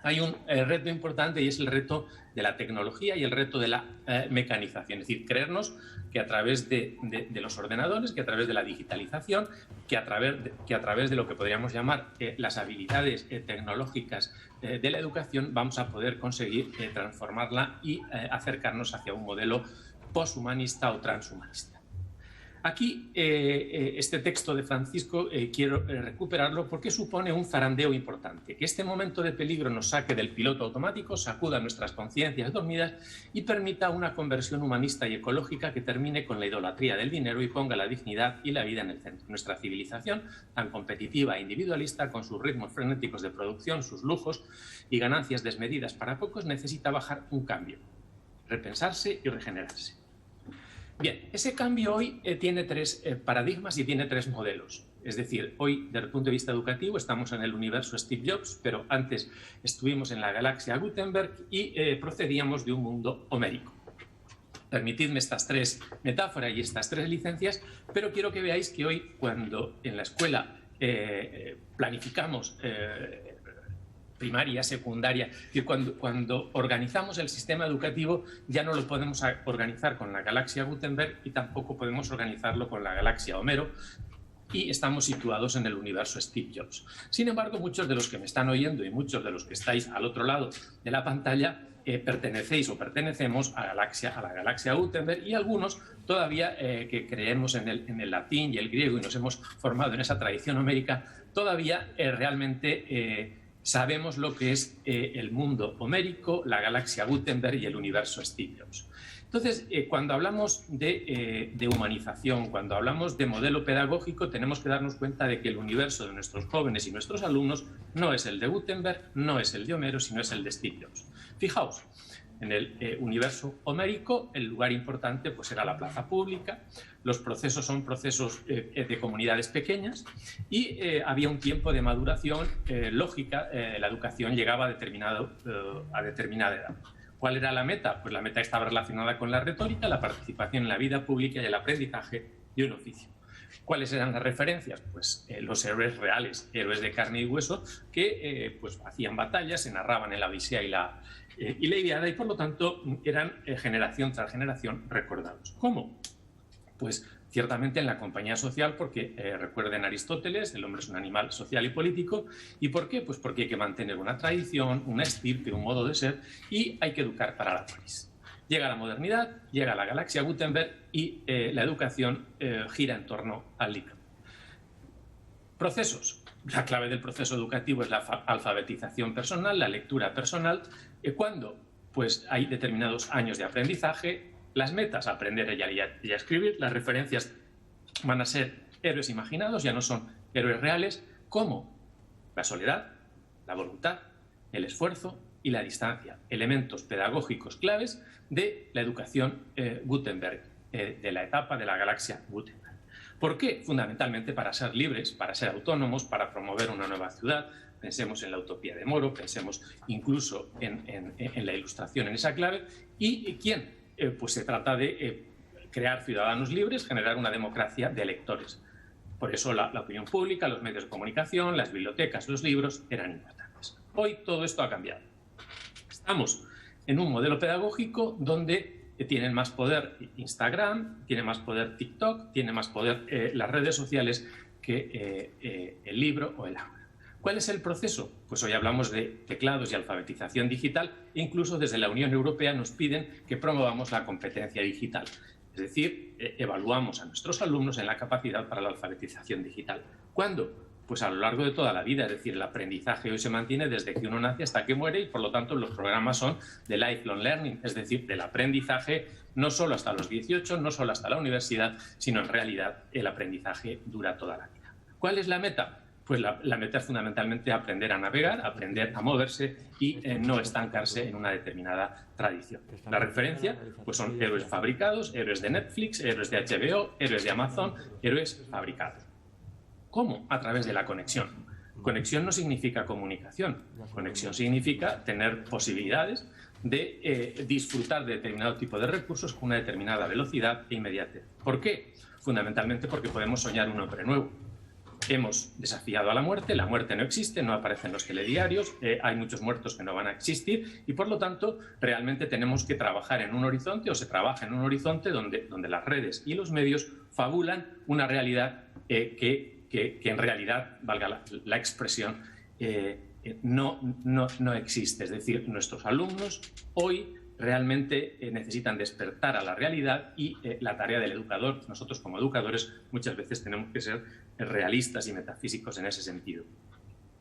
hay un reto importante y es el reto de la tecnología y el reto de la mecanización. Es decir, creernos que a través de los ordenadores, que a través de la digitalización, que a través de lo que podríamos llamar las habilidades tecnológicas de la educación, vamos a poder conseguir transformarla y acercarnos hacia un modelo poshumanista o transhumanista. Aquí, este texto de Francisco, quiero recuperarlo porque supone un zarandeo importante. Que este momento de peligro nos saque del piloto automático, sacuda nuestras conciencias dormidas y permita una conversión humanista y ecológica que termine con la idolatría del dinero y ponga la dignidad y la vida en el centro. Nuestra civilización, tan competitiva e individualista, con sus ritmos frenéticos de producción, sus lujos y ganancias desmedidas para pocos, necesita bajar un cambio, repensarse y regenerarse. Bien, ese cambio hoy tiene tres paradigmas y tiene tres modelos. Es decir, hoy, desde el punto de vista educativo, estamos en el universo Steve Jobs, pero antes estuvimos en la galaxia Gutenberg y procedíamos de un mundo homérico. Permitidme estas tres metáforas y estas tres licencias, pero quiero que veáis que hoy, cuando en la escuela planificamos primaria, secundaria, es decir, cuando organizamos el sistema educativo ya no lo podemos organizar con la galaxia Gutenberg y tampoco podemos organizarlo con la galaxia Homero y estamos situados en el universo Steve Jobs. Sin embargo, muchos de los que me están oyendo y muchos de los que estáis al otro lado de la pantalla pertenecéis o pertenecemos a la galaxia Gutenberg y algunos todavía que creemos en el latín y el griego y nos hemos formado en esa tradición homérica, todavía realmente sabemos lo que es el mundo homérico, la galaxia Gutenberg y el universo Steve Jobs. Entonces, cuando hablamos de humanización, cuando hablamos de modelo pedagógico, tenemos que darnos cuenta de que el universo de nuestros jóvenes y nuestros alumnos no es el de Gutenberg, no es el de Homero, sino es el de Steve Jobs. Fijaos, en el universo homérico, el lugar importante pues, era la plaza pública, los procesos son procesos de comunidades pequeñas y había un tiempo de maduración lógica, la educación llegaba a determinada edad. ¿Cuál era la meta? Pues la meta estaba relacionada con la retórica, la participación en la vida pública y el aprendizaje de un oficio. ¿Cuáles eran las referencias? Pues los héroes reales, héroes de carne y hueso, que pues, hacían batallas, se narraban en la Odisea y la Ilíada y por lo tanto eran generación tras generación recordados. ¿Cómo? Pues ciertamente en la compañía social, porque recuerden Aristóteles, el hombre es un animal social y político. ¿Y por qué? Pues porque hay que mantener una tradición, una estirpe, un modo de ser y hay que educar para la polis. Llega la modernidad, llega la galaxia Gutenberg y la educación gira en torno al libro. Procesos. La clave del proceso educativo es la alfabetización personal, la lectura personal. ¿Cuándo? Pues hay determinados años de aprendizaje. Las metas, aprender a leer y a escribir. Las referencias van a ser héroes imaginados, ya no son héroes reales. ¿Cómo? La soledad, la voluntad, el esfuerzo y la distancia, elementos pedagógicos claves de la educación Gutenberg, de la etapa de la galaxia Gutenberg. ¿Por qué? Fundamentalmente para ser libres, para ser autónomos, para promover una nueva ciudad. Pensemos en la utopía de Moro, pensemos incluso en la ilustración en esa clave. ¿Y quién? Pues se trata de crear ciudadanos libres, generar una democracia de electores. Por eso la opinión pública, los medios de comunicación, las bibliotecas, los libros eran importantes. Hoy todo esto ha cambiado. Estamos en un modelo pedagógico donde tienen más poder Instagram, tiene más poder TikTok, tiene más poder las redes sociales que el libro o el aula. ¿Cuál es el proceso? Pues hoy hablamos de teclados y alfabetización digital e incluso desde la Unión Europea nos piden que promovamos la competencia digital. Es decir, evaluamos a nuestros alumnos en la capacidad para la alfabetización digital. ¿Cuándo? Pues a lo largo de toda la vida, es decir, el aprendizaje hoy se mantiene desde que uno nace hasta que muere y por lo tanto los programas son de lifelong learning, es decir, del aprendizaje no solo hasta los 18, no solo hasta la universidad, sino en realidad el aprendizaje dura toda la vida. ¿Cuál es la meta? Pues la meta es fundamentalmente aprender a navegar, aprender a moverse y no estancarse en una determinada tradición. La referencia pues son héroes fabricados, héroes de Netflix, héroes de HBO, héroes de Amazon, héroes fabricados. ¿Cómo? A través de la conexión. Conexión no significa comunicación. Conexión significa tener posibilidades de disfrutar de determinado tipo de recursos con una determinada velocidad e inmediatez. ¿Por qué? Fundamentalmente porque podemos soñar un hombre nuevo. Hemos desafiado a la muerte no existe, no aparece en los telediarios, hay muchos muertos que no van a existir y por lo tanto realmente tenemos que trabajar en un horizonte o se trabaja en un horizonte donde las redes y los medios fabulan una realidad que en realidad, valga la expresión, no existe. Es decir, nuestros alumnos hoy realmente necesitan despertar a la realidad y la tarea del educador, nosotros como educadores muchas veces tenemos que ser realistas y metafísicos en ese sentido.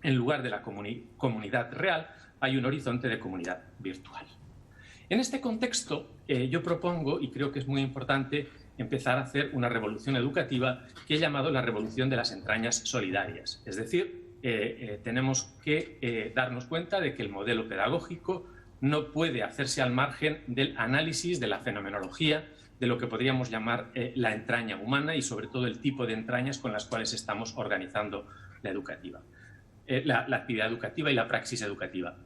En lugar de la comunidad real hay un horizonte de comunidad virtual. En este contexto yo propongo, y creo que es muy importante, empezar a hacer una revolución educativa que he llamado la revolución de las entrañas solidarias. Es decir, tenemos que darnos cuenta de que el modelo pedagógico no puede hacerse al margen del análisis de la fenomenología, de lo que podríamos llamar la entraña humana y sobre todo el tipo de entrañas con las cuales estamos organizando la actividad educativa y la praxis educativa.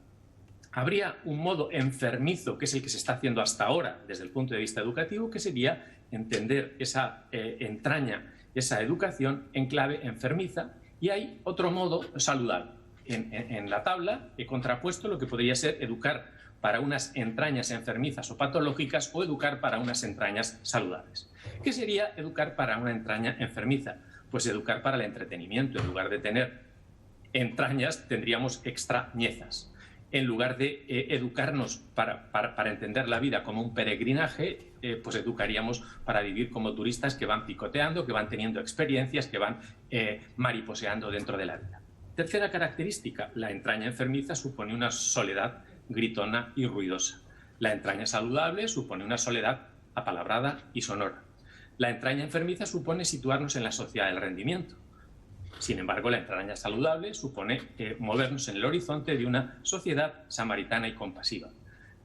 Habría un modo enfermizo, que es el que se está haciendo hasta ahora desde el punto de vista educativo, que sería entender esa entraña, esa educación en clave enfermiza, y hay otro modo saludable. En la tabla he contrapuesto lo que podría ser educar para unas entrañas enfermizas o patológicas o educar para unas entrañas saludables. ¿Qué sería educar para una entraña enfermiza? Pues educar para el entretenimiento. En lugar de tener entrañas, tendríamos extrañezas. En lugar de educarnos para entender la vida como un peregrinaje, pues educaríamos para vivir como turistas que van picoteando, que van teniendo experiencias, que van mariposeando dentro de la vida. Tercera característica, la entraña enfermiza supone una soledad gritona y ruidosa. La entraña saludable supone una soledad apalabrada y sonora. La entraña enfermiza supone situarnos en la sociedad del rendimiento. Sin embargo, la entraña saludable supone movernos en el horizonte de una sociedad samaritana y compasiva.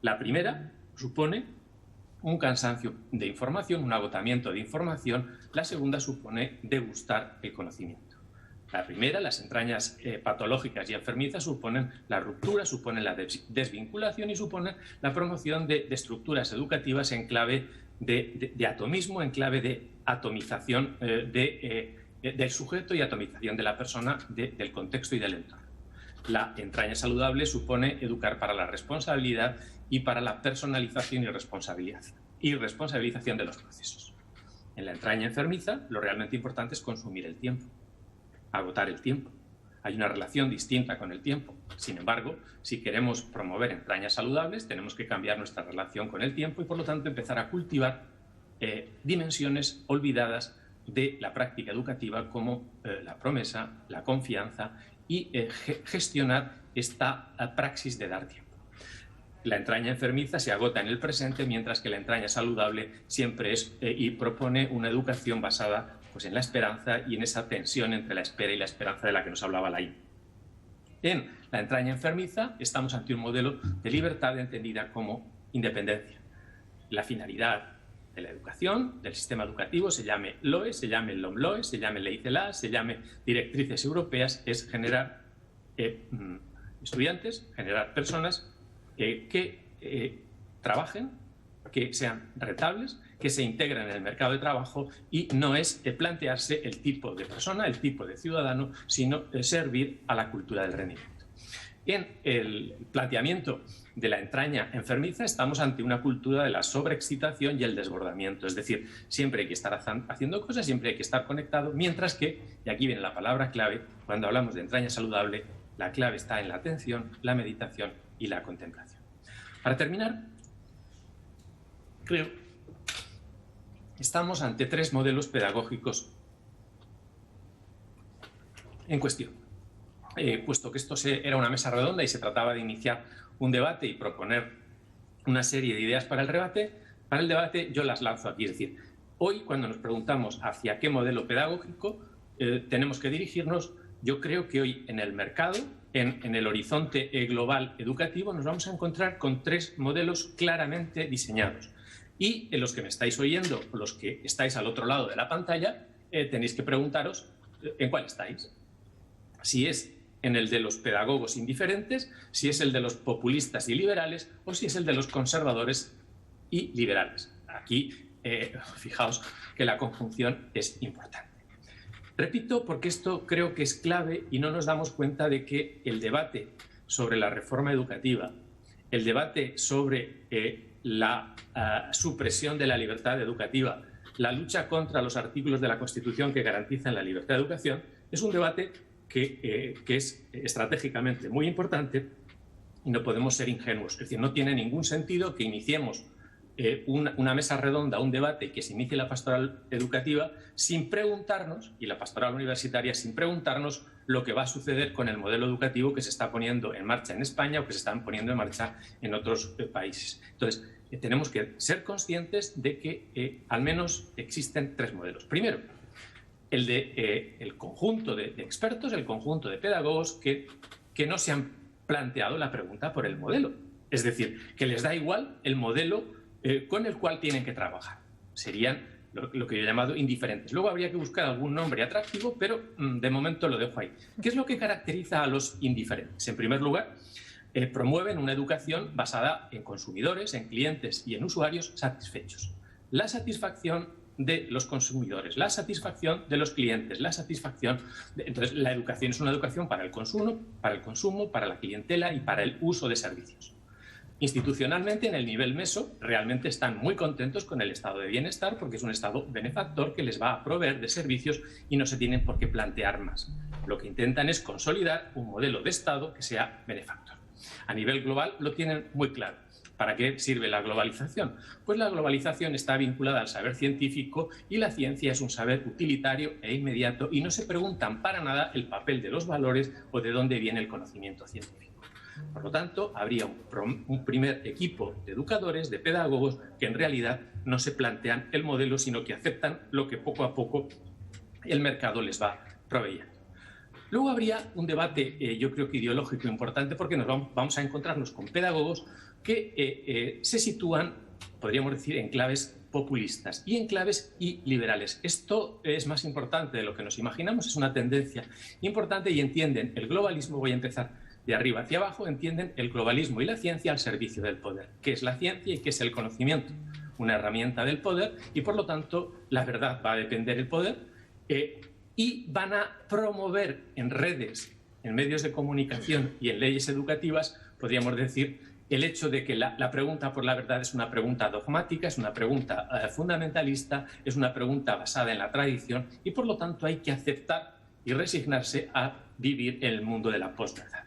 La primera supone un cansancio de información, un agotamiento de información. La segunda supone degustar el conocimiento. La primera, las entrañas patológicas y enfermizas, suponen la ruptura, suponen la desvinculación y suponen la promoción de estructuras educativas en clave de atomismo, en clave de atomización del sujeto y atomización de la persona, del contexto y del entorno. La entraña saludable supone educar para la responsabilidad y para la personalización y responsabilización de los procesos. En la entraña enfermiza, lo realmente importante es consumir el tiempo, agotar el tiempo. Hay una relación distinta con el tiempo. Sin embargo, si queremos promover entrañas saludables, tenemos que cambiar nuestra relación con el tiempo y, por lo tanto, empezar a cultivar dimensiones olvidadas de la práctica educativa como la promesa, la confianza y gestionar esta praxis de dar tiempo. La entraña enfermiza se agota en el presente, mientras que la entraña saludable siempre es y propone una educación basada pues en la esperanza y en esa tensión entre la espera y la esperanza de la que nos hablaba Laín. En la entraña enfermiza estamos ante un modelo de libertad entendida como independencia. La finalidad de la educación, del sistema educativo, se llame LOE, se llame LOMLOE, se llame Ley CELA, se llame directrices europeas, es generar estudiantes, generar personas que trabajen, que sean rentables, que se integren en el mercado de trabajo, y no es plantearse el tipo de persona, el tipo de ciudadano, sino servir a la cultura del rendimiento. En el planteamiento de la entraña enfermiza estamos ante una cultura de la sobreexcitación y el desbordamiento, es decir, siempre hay que estar haciendo cosas, siempre hay que estar conectado, mientras que, y aquí viene la palabra clave, cuando hablamos de entraña saludable, la clave está en la atención, la meditación y la contemplación. Para terminar, creo que estamos ante 3 modelos pedagógicos en cuestión. Puesto que esto era una mesa redonda y se trataba de iniciar un debate y proponer una serie de ideas para el debate, yo las lanzo aquí. Es decir, hoy, cuando nos preguntamos hacia qué modelo pedagógico tenemos que dirigirnos, yo creo que hoy en el mercado, en el horizonte global educativo, nos vamos a encontrar con 3 modelos claramente diseñados. Y en los que me estáis oyendo, o los que estáis al otro lado de la pantalla, tenéis que preguntaros en cuál estáis. Si es en el de los pedagogos indiferentes, si es el de los populistas y liberales, o si es el de los conservadores y liberales. Aquí, fijaos que la conjunción es importante. Repito, porque esto creo que es clave y no nos damos cuenta de que el debate sobre la reforma educativa, el debate sobre la supresión de la libertad educativa, la lucha contra los artículos de la Constitución que garantizan la libertad de educación, es un debate que es estratégicamente muy importante y no podemos ser ingenuos. Es decir, no tiene ningún sentido que iniciemos una mesa redonda, un debate, y que se inicie la pastoral educativa sin preguntarnos, y la pastoral universitaria, sin preguntarnos lo que va a suceder con el modelo educativo que se está poniendo en marcha en España o que se están poniendo en marcha en otros países. Entonces, tenemos que ser conscientes de que al menos existen 3 modelos. Primero, el conjunto de expertos, el conjunto de pedagogos que no se han planteado la pregunta por el modelo. Es decir, que les da igual el modelo con el cual tienen que trabajar. Serían lo que yo he llamado indiferentes. Luego habría que buscar algún nombre atractivo, pero de momento lo dejo ahí. ¿Qué es lo que caracteriza a los indiferentes? En primer lugar, promueven una educación basada en consumidores, en clientes y en usuarios satisfechos. La satisfacción de los consumidores, la satisfacción de los clientes, la satisfacción entonces, la educación es una educación para el consumo, para la clientela y para el uso de servicios. Institucionalmente, en el nivel meso, realmente están muy contentos con el estado de bienestar porque es un estado benefactor que les va a proveer de servicios y no se tienen por qué plantear más. Lo que intentan es consolidar un modelo de estado que sea benefactor. A nivel global lo tienen muy claro. ¿Para qué sirve la globalización? Pues la globalización está vinculada al saber científico y la ciencia es un saber utilitario e inmediato y no se preguntan para nada el papel de los valores o de dónde viene el conocimiento científico. Por lo tanto, habría un primer equipo de educadores, de pedagogos, que en realidad no se plantean el modelo, sino que aceptan lo que poco a poco el mercado les va proveyendo. Luego habría un debate, yo creo que ideológico importante, porque vamos a encontrarnos con pedagogos que se sitúan, podríamos decir, en claves populistas y en claves liberales. Esto es más importante de lo que nos imaginamos, es una tendencia importante y entienden el globalismo, voy a empezar de arriba hacia abajo, entienden el globalismo y la ciencia al servicio del poder. ¿Qué es la ciencia y qué es el conocimiento? Una herramienta del poder y, por lo tanto, la verdad va a depender del poder y van a promover en redes, en medios de comunicación y en leyes educativas, podríamos decir, el hecho de que la pregunta por la verdad es una pregunta dogmática, es una pregunta fundamentalista, es una pregunta basada en la tradición y, por lo tanto, hay que aceptar y resignarse a vivir en el mundo de la posverdad.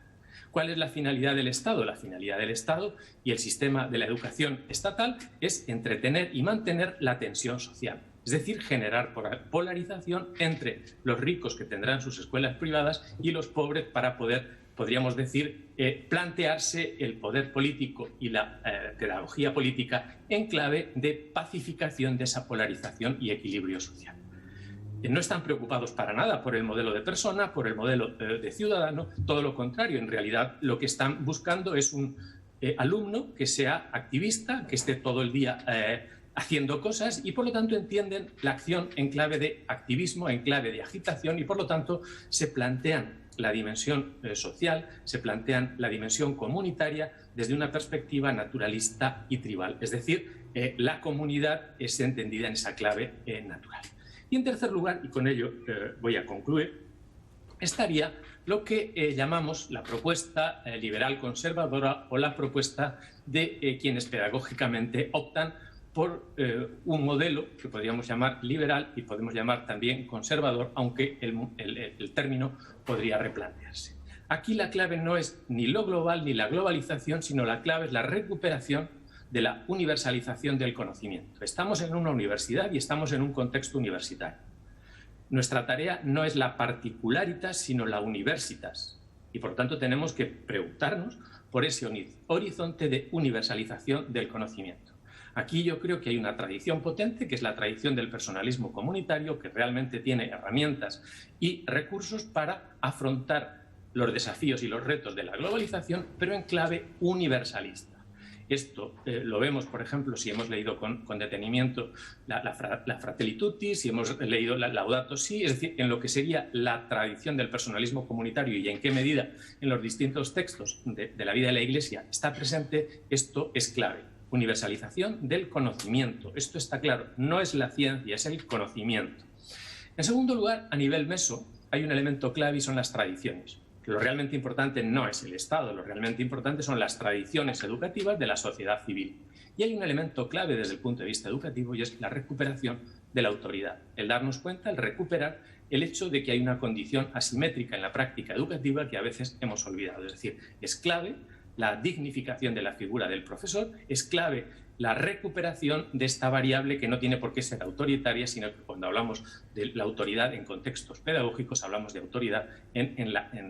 ¿Cuál es la finalidad del Estado? La finalidad del Estado y el sistema de la educación estatal es entretener y mantener la tensión social. Es decir, generar polarización entre los ricos que tendrán sus escuelas privadas y los pobres para poder, podríamos decir, plantearse el poder político y la pedagogía política en clave de pacificación de esa polarización y equilibrio social. no están preocupados para nada por el modelo de persona, por el modelo de ciudadano, todo lo contrario. En realidad, lo que están buscando es un alumno que sea activista, que esté todo el día haciendo cosas y, por lo tanto, entienden la acción en clave de activismo, en clave de agitación y, por lo tanto, se plantean la dimensión social, se plantean la dimensión comunitaria desde una perspectiva naturalista y tribal. Es decir, la comunidad es entendida en esa clave natural. Y en tercer lugar, y con ello voy a concluir, estaría lo que llamamos la propuesta liberal conservadora o la propuesta de quienes pedagógicamente optan por un modelo que podríamos llamar liberal y podemos llamar también conservador, aunque el término podría replantearse. Aquí la clave no es ni lo global ni la globalización, sino la clave es la recuperación de la universalización del conocimiento. Estamos en una universidad y estamos en un contexto universitario. Nuestra tarea no es la particularitas, sino la universitas. Y por lo tanto tenemos que preguntarnos por ese horizonte de universalización del conocimiento. Aquí yo creo que hay una tradición potente, que es la tradición del personalismo comunitario, que realmente tiene herramientas y recursos para afrontar los desafíos y los retos de la globalización, pero en clave universalista. Esto lo vemos, por ejemplo, si hemos leído con detenimiento la Fratelli Tutti, si hemos leído la Laudato Si, es decir, en lo que sería la tradición del personalismo comunitario y en qué medida en los distintos textos de la vida de la Iglesia está presente, esto es clave. Universalización del conocimiento. Esto está claro, no es la ciencia, es el conocimiento. En segundo lugar, a nivel meso, hay un elemento clave y son las tradiciones. Lo realmente importante no es el Estado, lo realmente importante son las tradiciones educativas de la sociedad civil. Y hay un elemento clave desde el punto de vista educativo y es la recuperación de la autoridad. El darnos cuenta, el recuperar el hecho de que hay una condición asimétrica en la práctica educativa que a veces hemos olvidado. Es decir, es clave la dignificación de la figura del profesor, es clave la recuperación de esta variable que no tiene por qué ser autoritaria, sino que cuando hablamos de la autoridad en contextos pedagógicos hablamos de autoridad en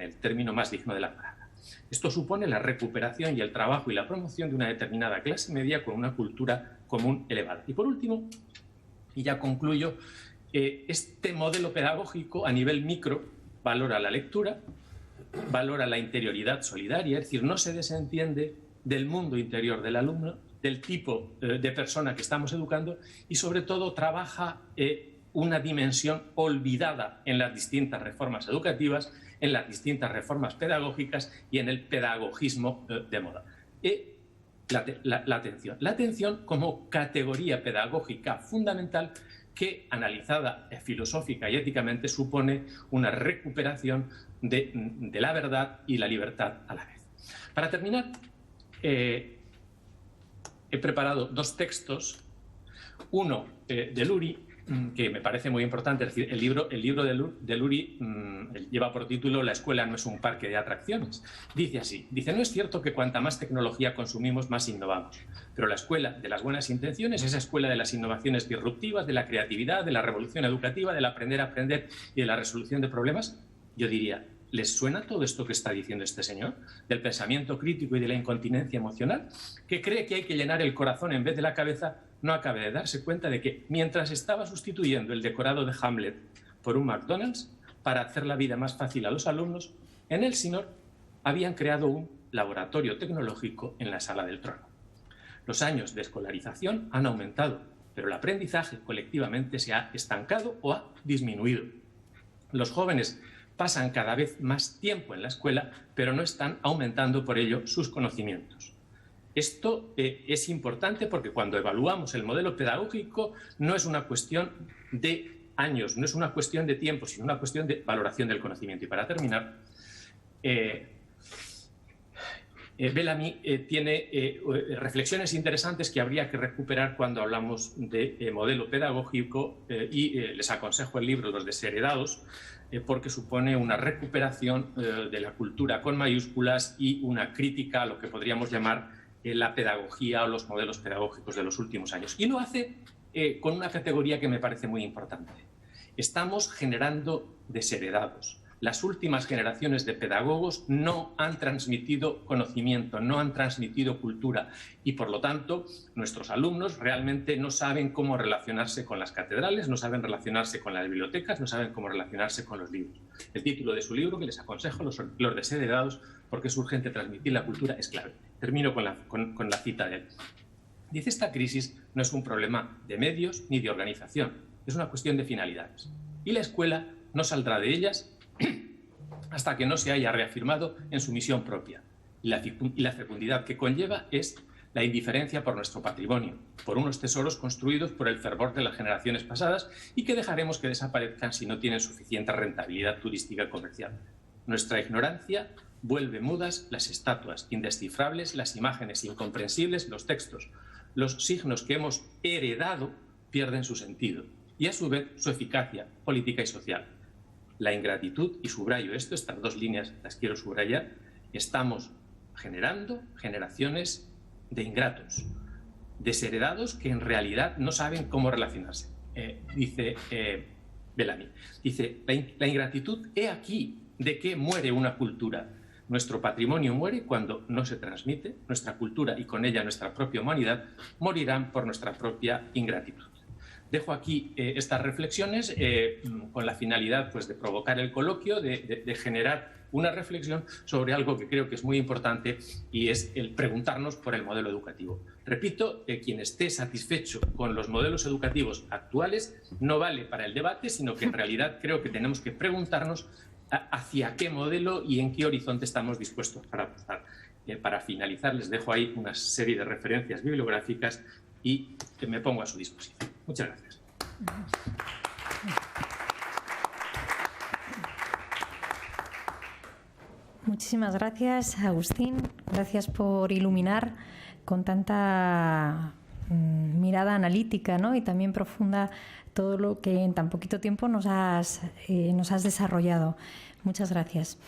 el término más digno de la palabra. Esto supone la recuperación y el trabajo y la promoción de una determinada clase media con una cultura común elevada. Y por último, y ya concluyo, este modelo pedagógico a nivel micro valora la lectura, valora la interioridad solidaria, es decir, no se desentiende del mundo interior del alumno, del tipo de persona que estamos educando y sobre todo trabaja una dimensión olvidada en las distintas reformas educativas, en las distintas reformas pedagógicas y en el pedagogismo de moda. La atención como categoría pedagógica fundamental que, analizada filosófica y éticamente, supone una recuperación de la verdad y la libertad a la vez. Para terminar, he preparado dos textos, uno de Lurie, que me parece muy importante. Es decir, el libro de Lurie lleva por título La escuela no es un parque de atracciones. Dice así, no es cierto que cuanta más tecnología consumimos, más innovamos, pero la escuela de las buenas intenciones, esa escuela de las innovaciones disruptivas, de la creatividad, de la revolución educativa, del aprender a aprender y de la resolución de problemas, yo diría, ¿les suena todo esto que está diciendo este señor? Del pensamiento crítico y de la incontinencia emocional, que cree que hay que llenar el corazón en vez de la cabeza, no acaba de darse cuenta de que mientras estaba sustituyendo el decorado de Hamlet por un McDonald's para hacer la vida más fácil a los alumnos, en Elsinore habían creado un laboratorio tecnológico en la sala del trono. Los años de escolarización han aumentado, pero el aprendizaje colectivamente se ha estancado o ha disminuido. Los jóvenes pasan cada vez más tiempo en la escuela, pero no están aumentando por ello sus conocimientos. Esto es importante porque cuando evaluamos el modelo pedagógico no es una cuestión de años, no es una cuestión de tiempo, sino una cuestión de valoración del conocimiento. Y para terminar, Bellamy tiene reflexiones interesantes que habría que recuperar cuando hablamos de modelo pedagógico y les aconsejo el libro Los desheredados, porque supone una recuperación de la cultura con mayúsculas y una crítica a lo que podríamos llamar la pedagogía o los modelos pedagógicos de los últimos años. Y lo hace con una categoría que me parece muy importante. Estamos generando desheredados. las últimas generaciones de pedagogos no han transmitido conocimiento, no han transmitido cultura y, por lo tanto, nuestros alumnos realmente no saben cómo relacionarse con las catedrales, no saben relacionarse con las bibliotecas, no saben cómo relacionarse con los libros. El título de su libro, que les aconsejo, Los desheredados, porque es urgente transmitir la cultura, es clave. Termino con la cita de él. Dice: esta crisis no es un problema de medios ni de organización, es una cuestión de finalidades. Y la escuela no saldrá de ellas hasta que no se haya reafirmado en su misión propia. Y la fecundidad que conlleva es la indiferencia por nuestro patrimonio, por unos tesoros construidos por el fervor de las generaciones pasadas y que dejaremos que desaparezcan si no tienen suficiente rentabilidad turística y comercial. Nuestra ignorancia vuelve mudas las estatuas, indescifrables las imágenes, incomprensibles los textos. Los signos que hemos heredado pierden su sentido y, a su vez, su eficacia política y social. La ingratitud, y subrayo esto, estas dos líneas las quiero subrayar, estamos generando generaciones de ingratos, desheredados que en realidad no saben cómo relacionarse. Dice Bellamy, dice: la ingratitud, he aquí de qué muere una cultura. Nuestro patrimonio muere cuando no se transmite, nuestra cultura y con ella nuestra propia humanidad morirán por nuestra propia ingratitud. Dejo aquí estas reflexiones con la finalidad, pues, de provocar el coloquio, de generar una reflexión sobre algo que creo que es muy importante, y es el preguntarnos por el modelo educativo. Repito, quien esté satisfecho con los modelos educativos actuales no vale para el debate, sino que en realidad creo que tenemos que preguntarnos hacia qué modelo y en qué horizonte estamos dispuestos para avanzar. Para finalizar, les dejo ahí una serie de referencias bibliográficas y me pongo a su disposición. Muchas gracias. Muchísimas gracias, Agustín. Gracias por iluminar con tanta mirada analítica, ¿no?, y también profunda todo lo que en tan poquito tiempo nos has desarrollado. Muchas gracias.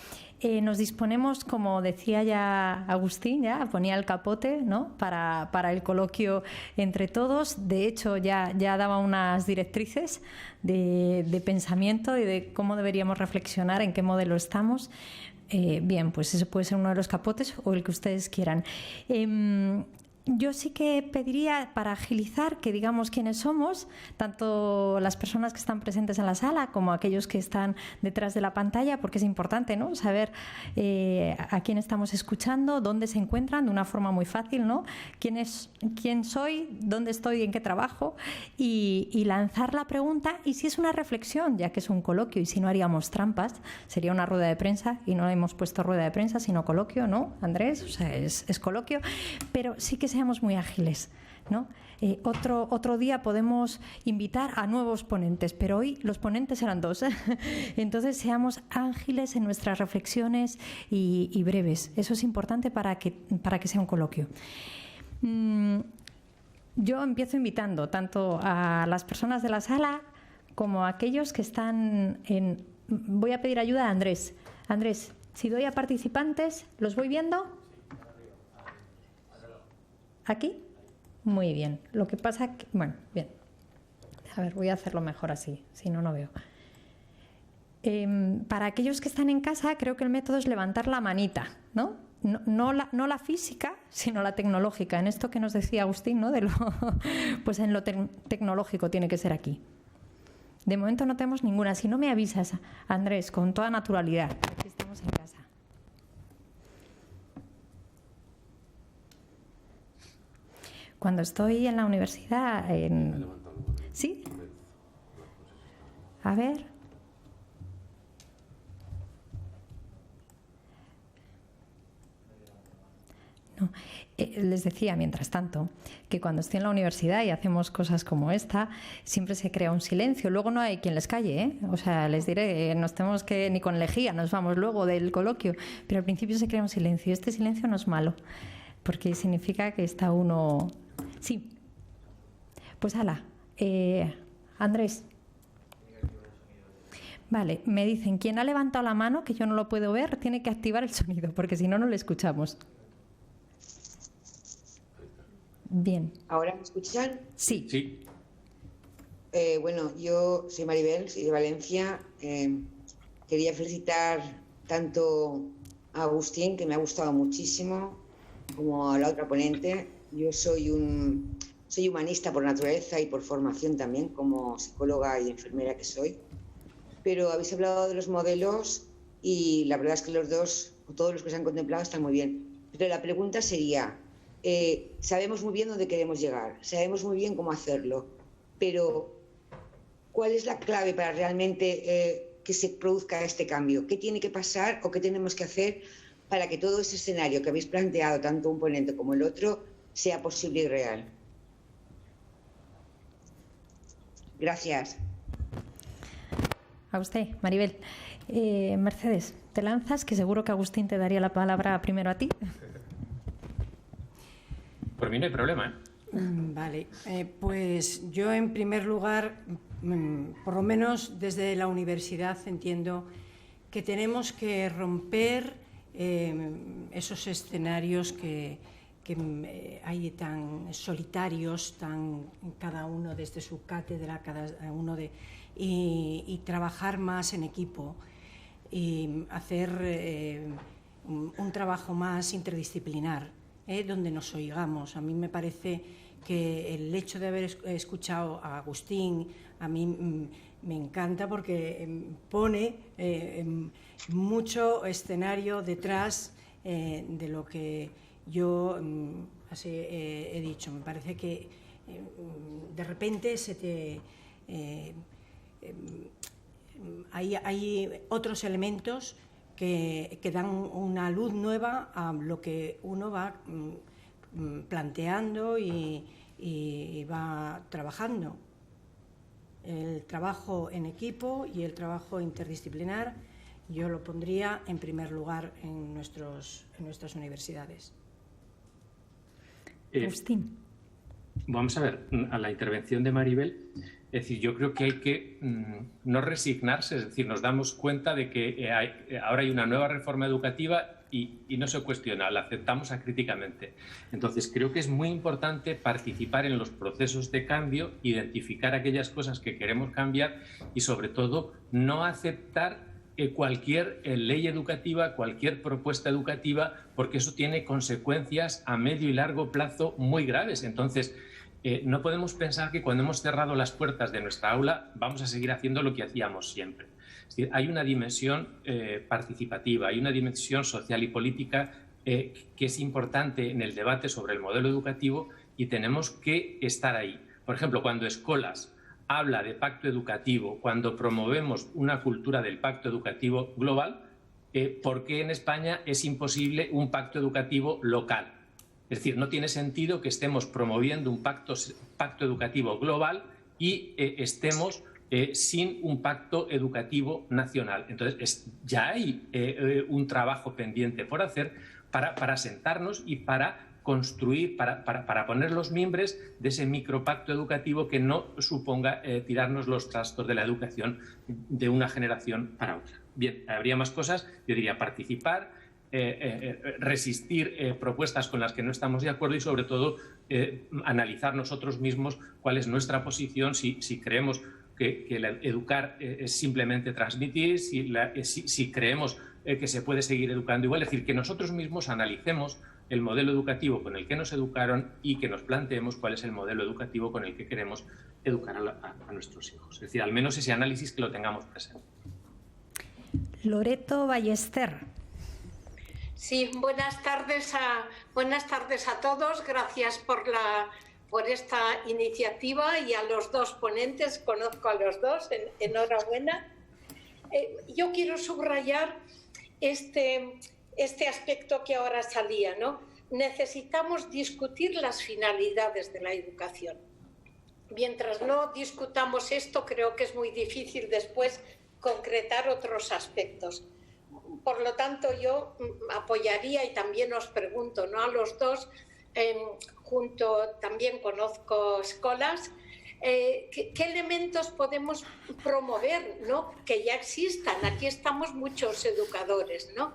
Nos disponemos, como decía ya Agustín, ya ponía el capote, ¿no?, para el coloquio entre todos. De hecho, ya daba unas directrices de pensamiento y de cómo deberíamos reflexionar, en qué modelo estamos. Bien, pues eso puede ser uno de los capotes o el que ustedes quieran. Yo sí que pediría, para agilizar, que digamos quiénes somos, tanto las personas que están presentes en la sala como aquellos que están detrás de la pantalla, porque es importante, ¿no?, saber a quién estamos escuchando, dónde se encuentran, de una forma muy fácil, ¿no?, quién soy, dónde estoy, en qué trabajo, y lanzar la pregunta. Y si es una reflexión, ya que es un coloquio, y si no haríamos trampas, sería una rueda de prensa, y no hemos puesto rueda de prensa, sino coloquio, ¿no, Andrés? O sea, es coloquio, pero sí que seamos muy ágiles, ¿no? Otro día podemos invitar a nuevos ponentes, pero hoy los ponentes eran dos. Entonces, seamos ágiles en nuestras reflexiones y breves. Eso es importante para que sea un coloquio. Yo empiezo invitando tanto a las personas de la sala como a aquellos que están en... Voy a pedir ayuda a Andrés. Andrés, si doy a participantes, ¿los voy viendo? ¿Aquí? Muy bien. Lo que pasa que... Bueno, bien. A ver, voy a hacerlo mejor así, si no, no veo. Para aquellos que están en casa, creo que el método es levantar la manita, ¿no? No la física, sino la tecnológica. En esto que nos decía Agustín, ¿no?, pues en lo tecnológico tiene que ser aquí. De momento no tenemos ninguna. Si no me avisas, Andrés, con toda naturalidad, aquí estamos en casa. Cuando estoy en la universidad... ¿Sí? A ver. No. Les decía, mientras tanto, que cuando estoy en la universidad y hacemos cosas como esta, siempre se crea un silencio. Luego no hay quien les calle, ¿eh? O sea, les diré, nos tenemos que... Ni con lejía nos vamos luego del coloquio. Pero al principio se crea un silencio. Este silencio no es malo, porque significa que está uno... Sí. Pues ala. Andrés. Vale, me dicen, quien ha levantado la mano, que yo no lo puedo ver, tiene que activar el sonido, porque si no, no le escuchamos. Bien. ¿Ahora me escuchan? Sí. Sí. Bueno, yo soy Maribel, soy de Valencia. quería felicitar tanto a Agustín, que me ha gustado muchísimo, como a la otra ponente. Yo soy humanista por naturaleza y por formación también, como psicóloga y enfermera que soy. Pero habéis hablado de los modelos y la verdad es que los dos, o todos los que se han contemplado, están muy bien. Pero la pregunta sería, sabemos muy bien dónde queremos llegar, sabemos muy bien cómo hacerlo, pero ¿cuál es la clave para realmente que se produzca este cambio? ¿Qué tiene que pasar o qué tenemos que hacer para que todo ese escenario que habéis planteado, tanto un ponente como el otro, sea posible y real? Gracias. A usted, Maribel. Mercedes, ¿te lanzas? Que seguro que Agustín te daría la palabra primero a ti. Por mí no hay problema, ¿eh? Vale, pues yo en primer lugar, por lo menos desde la universidad, entiendo que tenemos que romper esos escenarios que hay tan solitarios, tan cada uno desde su cátedra, cada uno y trabajar más en equipo y hacer un trabajo más interdisciplinar, donde nos oigamos. A mí me parece que el hecho de haber escuchado a Agustín a mí me encanta porque pone mucho escenario detrás de lo que yo así he dicho. Me parece que de repente hay otros elementos que dan una luz nueva a lo que uno va planteando y va trabajando. El trabajo en equipo y el trabajo interdisciplinar yo lo pondría en primer lugar en nuestras universidades. Agustín. Vamos a ver, a la intervención de Maribel, es decir, yo creo que hay que no resignarse, es decir, nos damos cuenta de que ahora hay una nueva reforma educativa y no se cuestiona, la aceptamos acríticamente. Entonces, creo que es muy importante participar en los procesos de cambio, identificar aquellas cosas que queremos cambiar y, sobre todo, no aceptar cualquier ley educativa, cualquier propuesta educativa, porque eso tiene consecuencias a medio y largo plazo muy graves. Entonces, no podemos pensar que cuando hemos cerrado las puertas de nuestra aula vamos a seguir haciendo lo que hacíamos siempre. Es decir, hay una dimensión participativa, hay una dimensión social y política que es importante en el debate sobre el modelo educativo y tenemos que estar ahí. Por ejemplo, cuando Escolas habla de pacto educativo, cuando promovemos una cultura del pacto educativo global, ¿por qué en España es imposible un pacto educativo local? Es decir, no tiene sentido que estemos promoviendo un pacto educativo global y estemos sin un pacto educativo nacional. Entonces, ya hay un trabajo pendiente por hacer para sentarnos y para construir, para poner los mimbres de ese micropacto educativo que no suponga tirarnos los trastos de la educación de una generación para otra. Bien, habría más cosas, yo diría participar, resistir propuestas con las que no estamos de acuerdo y, sobre todo, analizar nosotros mismos cuál es nuestra posición, si creemos que educar es simplemente transmitir, si creemos que se puede seguir educando igual. Es decir, que nosotros mismos analicemos el modelo educativo con el que nos educaron y que nos planteemos cuál es el modelo educativo con el que queremos educar a nuestros hijos. Es decir, al menos ese análisis que lo tengamos presente. Loreto Ballester. Sí, buenas tardes a todos. Gracias por esta iniciativa y a los dos ponentes. Conozco a los dos, enhorabuena. Yo quiero subrayar este aspecto que ahora salía, ¿no? Necesitamos discutir las finalidades de la educación. Mientras no discutamos esto, creo que es muy difícil después concretar otros aspectos. Por lo tanto, yo apoyaría y también os pregunto, ¿no?, a los dos, también conozco Escolas, ¿qué elementos podemos promover, ¿no?, que ya existan? Aquí estamos muchos educadores, ¿no?,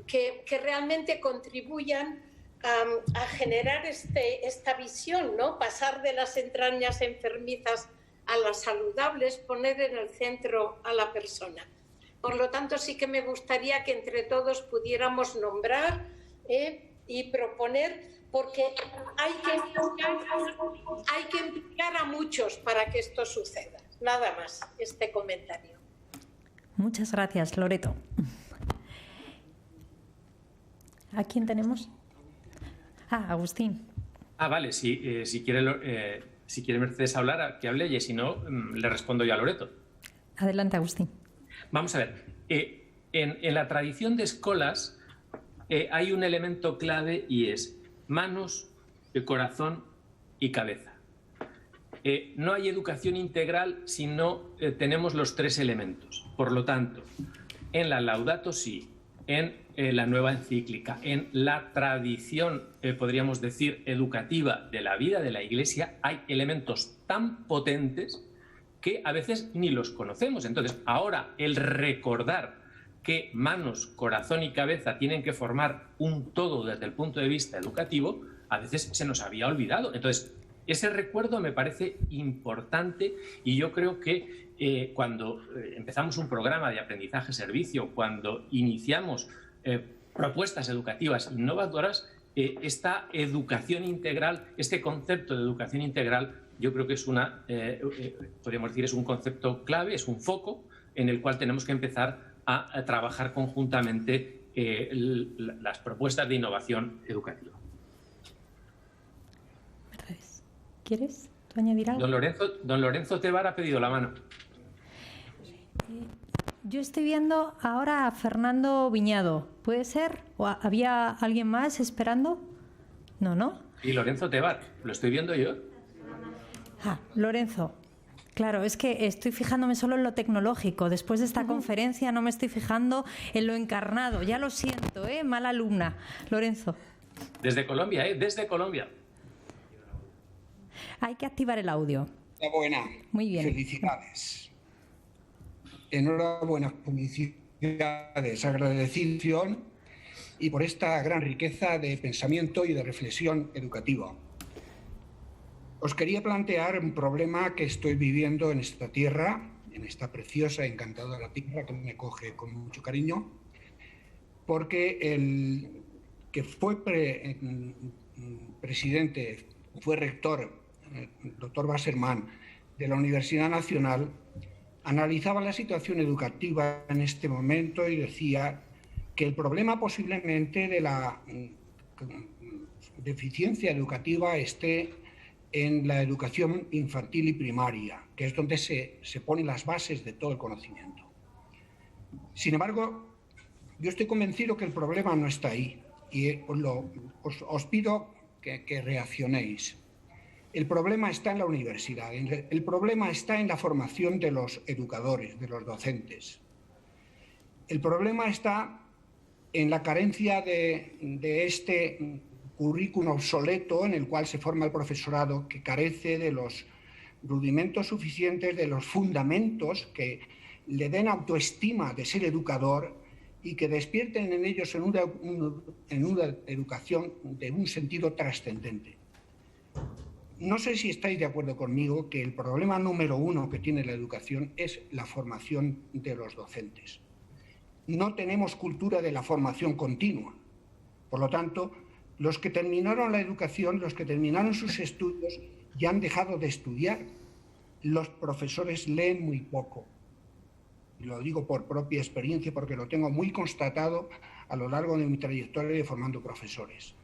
que realmente contribuyan a generar esta visión, ¿no?, pasar de las entrañas enfermizas a las saludables, poner en el centro a la persona. Por lo tanto, sí que me gustaría que entre todos pudiéramos nombrar y proponer, porque hay que implicar a muchos para que esto suceda. Nada más, este comentario. Muchas gracias, Loreto. ¿A quién tenemos? Agustín. Vale, si quiere Mercedes hablar, que hable, y si no, le respondo yo a Loreto. Adelante, Agustín. Vamos a ver, en la tradición de escolas hay un elemento clave y es manos, corazón y cabeza. No hay educación integral si no tenemos los tres elementos. Por lo tanto, en la Laudato Si, en la nueva encíclica, en la tradición, podríamos decir, educativa de la vida de la Iglesia, hay elementos tan potentes que a veces ni los conocemos. Entonces, ahora el recordar que manos, corazón y cabeza tienen que formar un todo desde el punto de vista educativo, a veces se nos había olvidado. Entonces, ese recuerdo me parece importante, y yo creo que cuando empezamos un programa de aprendizaje-servicio, cuando iniciamos propuestas educativas innovadoras, esta educación integral, este concepto de educación integral, yo creo que es podríamos decir, es un concepto clave, es un foco en el cual tenemos que empezar a trabajar conjuntamente las propuestas de innovación educativa. ¿Quieres añadir algo? Don Lorenzo Tebar ha pedido la mano. Yo estoy viendo ahora a Fernando Viñado. ¿Puede ser? ¿O había alguien más esperando? No. Y Lorenzo Tebar, lo estoy viendo yo. Lorenzo. Claro, es que estoy fijándome solo en lo tecnológico. Después de esta conferencia no me estoy fijando en lo encarnado. Ya lo siento, mala alumna. Lorenzo. Desde Colombia, desde Colombia. Hay que activar el audio. Enhorabuena. Muy bien. Felicidades. Enhorabuena, felicidades, agradecición y por esta gran riqueza de pensamiento y de reflexión educativa. Os quería plantear un problema que estoy viviendo en esta tierra, en esta preciosa y encantadora tierra que me coge con mucho cariño, porque el que fue presidente, fue rector, el doctor Wasserman, de la Universidad Nacional, analizaba la situación educativa en este momento y decía que el problema posiblemente de la deficiencia educativa esté en la educación infantil y primaria, que es donde se ponen las bases de todo el conocimiento. Sin embargo, yo estoy convencido que el problema no está ahí y os pido que reaccionéis. El problema está en la universidad, el problema está en la formación de los educadores, de los docentes. El problema está en la carencia de este currículum obsoleto en el cual se forma el profesorado, que carece de los rudimentos suficientes, de los fundamentos que le den autoestima de ser educador y que despierten en ellos en una educación de un sentido trascendente. No sé si estáis de acuerdo conmigo que el problema número uno que tiene la educación es la formación de los docentes. No tenemos cultura de la formación continua. Por lo tanto, los que terminaron la educación, los que terminaron sus estudios, ya han dejado de estudiar. Los profesores leen muy poco. Lo digo por propia experiencia porque lo tengo muy constatado a lo largo de mi trayectoria de formando profesores.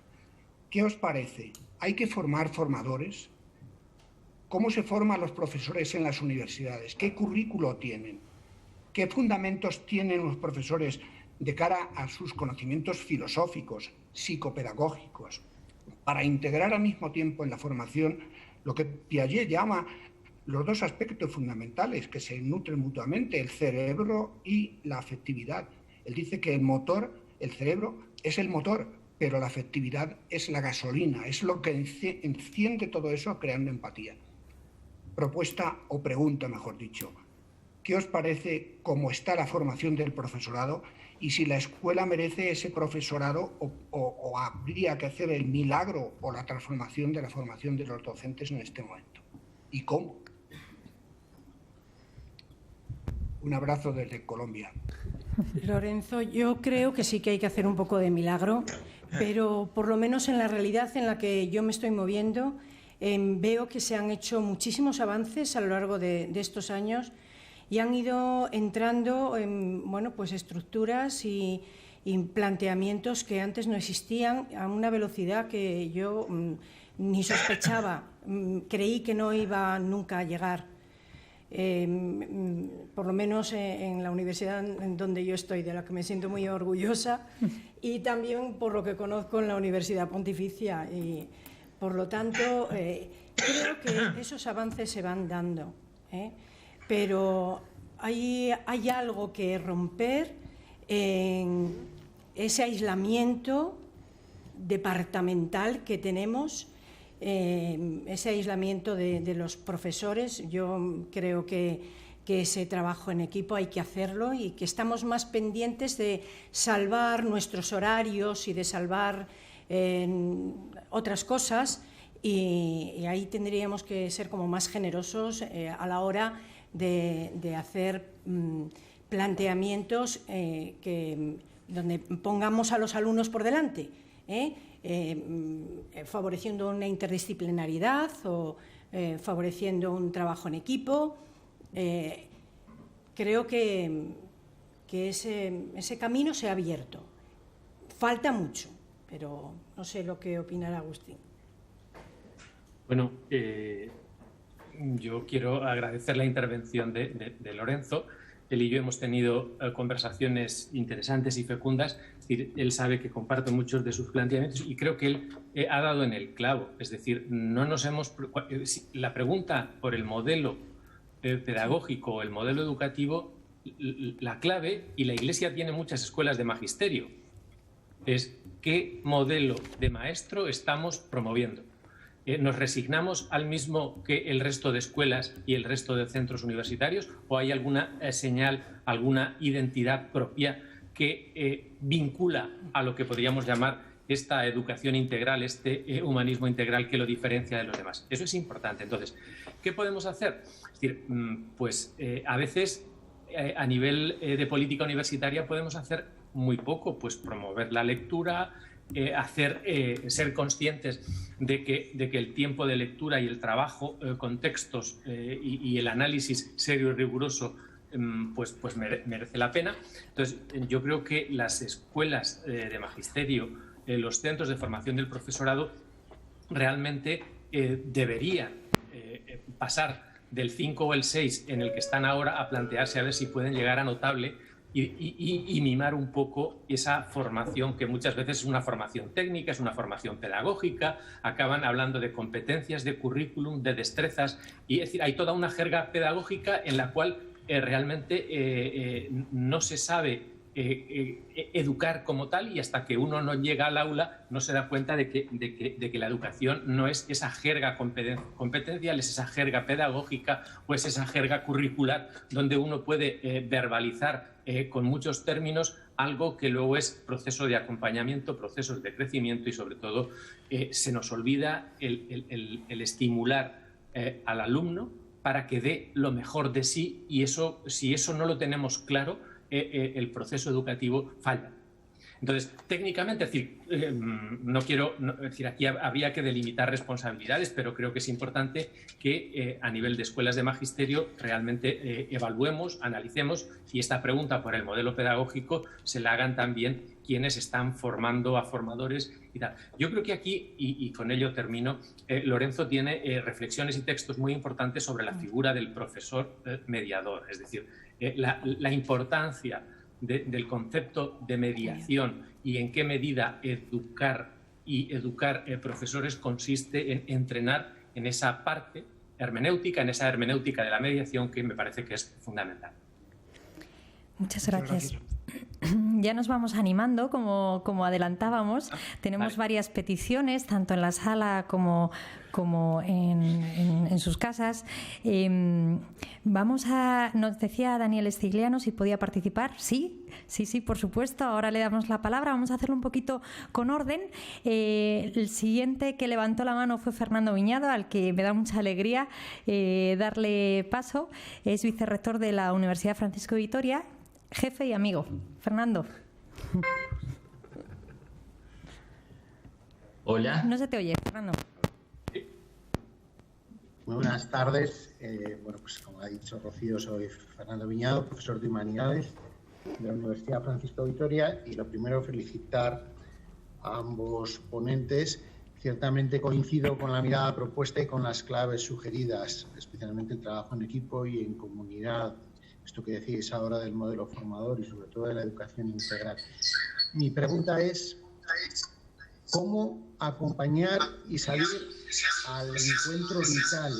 ¿Qué os parece? ¿Hay que formar formadores? ¿Cómo se forman los profesores en las universidades? ¿Qué currículo tienen? ¿Qué fundamentos tienen los profesores de cara a sus conocimientos filosóficos, psicopedagógicos, para integrar al mismo tiempo en la formación lo que Piaget llama los dos aspectos fundamentales que se nutren mutuamente, el cerebro y la afectividad? Él dice que el cerebro es el motor, pero la afectividad es la gasolina, es lo que enciende todo eso creando empatía. Propuesta o pregunta, mejor dicho. ¿Qué os parece cómo está la formación del profesorado y si la escuela merece ese profesorado o habría que hacer el milagro o la transformación de la formación de los docentes en este momento? ¿Y cómo? Un abrazo desde Colombia. Lorenzo, yo creo que sí que hay que hacer un poco de milagro, pero por lo menos en la realidad en la que yo me estoy moviendo, veo que se han hecho muchísimos avances a lo largo de estos años y han ido entrando bueno, pues estructuras y planteamientos que antes no existían a una velocidad que yo ni sospechaba, creí que no iba nunca a llegar. Por lo menos en la universidad en donde yo estoy, de la que me siento muy orgullosa, y también por lo que conozco en la Universidad Pontificia. Y, por lo tanto, creo que esos avances se van dando, pero hay algo que romper en ese aislamiento departamental que tenemos, ese aislamiento de los profesores. Yo creo que ese trabajo en equipo hay que hacerlo y que estamos más pendientes de salvar nuestros horarios y de salvar otras cosas, y ahí tendríamos que ser como más generosos a la hora de hacer planteamientos donde pongamos a los alumnos por delante, favoreciendo una interdisciplinaridad o favoreciendo un trabajo en equipo. Creo que ese camino se ha abierto. Falta mucho, pero no sé lo que opinará Agustín. Bueno, yo quiero agradecer la intervención de Lorenzo. Él y yo hemos tenido conversaciones interesantes y fecundas. Es decir, él sabe que comparto muchos de sus planteamientos y creo que él ha dado en el clavo. Es decir, no nos hemos... La pregunta por el modelo pedagógico o el modelo educativo, la clave, y la Iglesia tiene muchas escuelas de magisterio, es qué modelo de maestro estamos promoviendo. ¿Nos resignamos al mismo que el resto de escuelas y el resto de centros universitarios, o hay alguna señal, alguna identidad propia que vincula a lo que podríamos llamar esta educación integral, este humanismo integral que lo diferencia de los demás? Eso es importante. Entonces, ¿qué podemos hacer? Es decir, pues a veces a nivel de política universitaria podemos hacer muy poco, pues promover la lectura, ser conscientes de que el tiempo de lectura y el trabajo con textos y el análisis serio y riguroso pues merece la pena. Entonces, yo creo que las escuelas de magisterio, los centros de formación del profesorado, realmente deberían pasar del 5 o el 6 en el que están ahora a plantearse a ver si pueden llegar a notable y mimar un poco esa formación, que muchas veces es una formación técnica, es una formación pedagógica, acaban hablando de competencias, de currículum, de destrezas, y es decir, hay toda una jerga pedagógica en la cual realmente no se sabe educar como tal, y hasta que uno no llega al aula no se da cuenta de que la educación no es esa jerga competencial, es esa jerga pedagógica o es esa jerga curricular donde uno puede verbalizar con muchos términos algo que luego es proceso de acompañamiento, procesos de crecimiento, y sobre todo se nos olvida el estimular al alumno para que dé lo mejor de sí, y eso, si eso no lo tenemos claro, el proceso educativo falla. Entonces, técnicamente, es decir, es decir, aquí habría que delimitar responsabilidades, pero creo que es importante que a nivel de escuelas de magisterio realmente evaluemos, analicemos, y esta pregunta por el modelo pedagógico se la hagan también quienes están formando a formadores y tal. Yo creo que aquí, y con ello termino, Lorenzo tiene reflexiones y textos muy importantes sobre la figura del profesor mediador, es decir, la importancia del concepto de mediación y en qué medida educar profesores consiste en entrenar en esa parte hermenéutica, en esa hermenéutica de la mediación, que me parece que es fundamental. Muchas gracias. Ya nos vamos animando, como adelantábamos. Tenemos varias peticiones, tanto en la sala como en sus casas. Nos decía Daniel Estigliano si podía participar. Sí, por supuesto. Ahora le damos la palabra. Vamos a hacerlo un poquito con orden. El siguiente que levantó la mano fue Fernando Viñado, al que me da mucha alegría darle paso. Es vicerrector de la Universidad Francisco de Vitoria. jefe y amigo. Fernando. Hola. No se te oye, Fernando. Muy buenas tardes. Bueno, pues como ha dicho Rocío, soy Fernando Viñado, profesor de Humanidades de la Universidad Francisco de Vitoria, y lo primero, felicitar a ambos ponentes. Ciertamente coincido con la mirada propuesta y con las claves sugeridas, especialmente el trabajo en equipo y en comunidad, esto que decís ahora del modelo formador y sobre todo de la educación integral. Mi pregunta es, ¿cómo acompañar y salir al encuentro vital?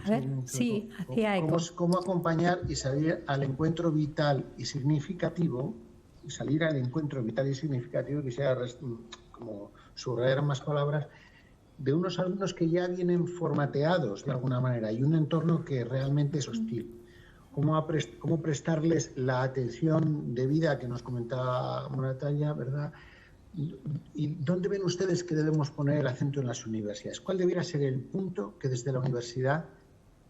A ver, sí, hacía eco. ¿Cómo acompañar y salir al encuentro vital y significativo? Y salir al encuentro vital y significativo, quisiera como subrayar más palabras, de unos alumnos que ya vienen formateados de alguna manera y un entorno que realmente es hostil. ¿Cómo prestarles la atención debida que nos comentaba Natalia, ¿verdad? ¿Y dónde ven ustedes que debemos poner el acento en las universidades? ¿Cuál debiera ser el punto que desde la universidad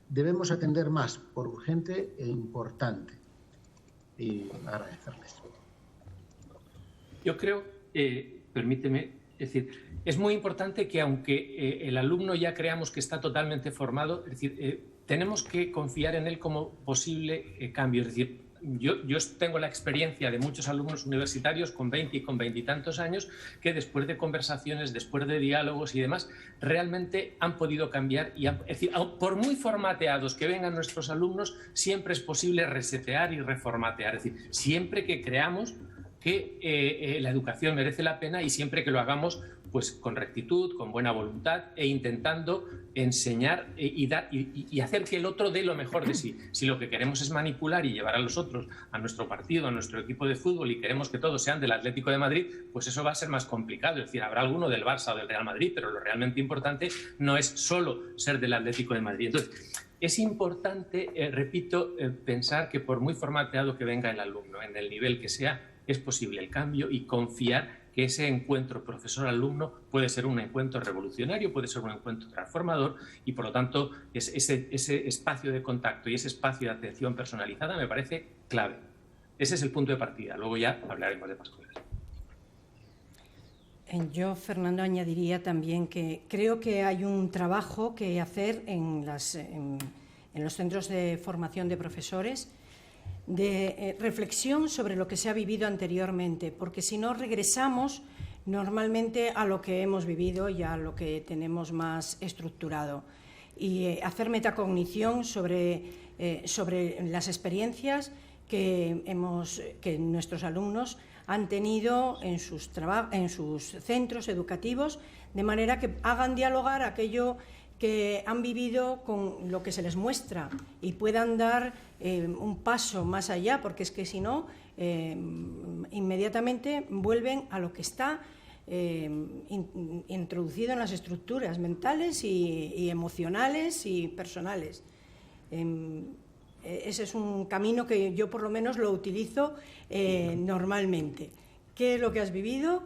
debemos atender más por urgente e importante? Y agradecerles. Yo creo, permíteme, es decir, es muy importante que aunque el alumno ya creamos que está totalmente formado, es decir, tenemos que confiar en él como posible cambio. Es decir, yo tengo la experiencia de muchos alumnos universitarios con 20 y con 20 y tantos años que después de conversaciones, después de diálogos y demás, realmente han podido cambiar. Es decir, por muy formateados que vengan nuestros alumnos, siempre es posible resetear y reformatear. Es decir, siempre que creamos que la educación merece la pena y siempre que lo hagamos pues con rectitud, con buena voluntad e intentando enseñar y hacer que el otro dé lo mejor de sí. Si lo que queremos es manipular y llevar a los otros a nuestro partido, a nuestro equipo de fútbol y queremos que todos sean del Atlético de Madrid, pues eso va a ser más complicado. Es decir, habrá alguno del Barça o del Real Madrid, pero lo realmente importante no es solo ser del Atlético de Madrid. Entonces, es importante, repito, pensar que por muy formateado que venga el alumno, en el nivel que sea, es posible el cambio y confiar que ese encuentro profesor-alumno puede ser un encuentro revolucionario, puede ser un encuentro transformador y, por lo tanto, ese espacio de contacto y ese espacio de atención personalizada me parece clave. Ese es el punto de partida. Luego ya hablaremos de más cosas. Yo, Fernando, añadiría también que creo que hay un trabajo que hacer en los centros de formación de profesores, de reflexión sobre lo que se ha vivido anteriormente, porque si no regresamos normalmente a lo que hemos vivido y a lo que tenemos más estructurado. Y hacer metacognición sobre las experiencias que nuestros alumnos han tenido en sus centros educativos, de manera que hagan dialogar aquello que han vivido con lo que se les muestra y puedan dar un paso más allá, porque es que si no, inmediatamente vuelven a lo que está introducido en las estructuras mentales y emocionales y personales. Ese es un camino que yo por lo menos lo utilizo normalmente. ¿Qué es lo que has vivido?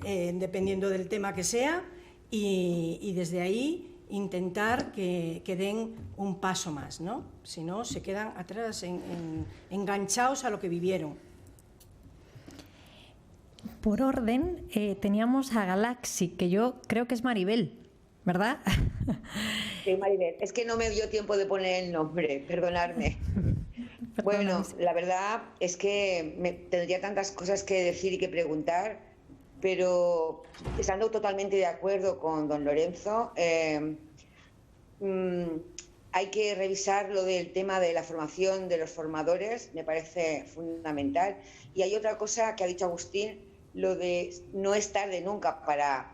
Dependiendo del tema que sea, y desde ahí intentar que den un paso más, ¿no? Si no, se quedan atrás, enganchados a lo que vivieron. Por orden, teníamos a Galaxy, que yo creo que es Maribel, ¿verdad? Sí, Maribel. Es que no me dio tiempo de poner el nombre, perdonadme. Bueno, la verdad es que tendría tantas cosas que decir y que preguntar, pero estando totalmente de acuerdo con don Lorenzo, hay que revisar lo del tema de la formación de los formadores, me parece fundamental. Y hay otra cosa que ha dicho Agustín, lo de no es tarde nunca para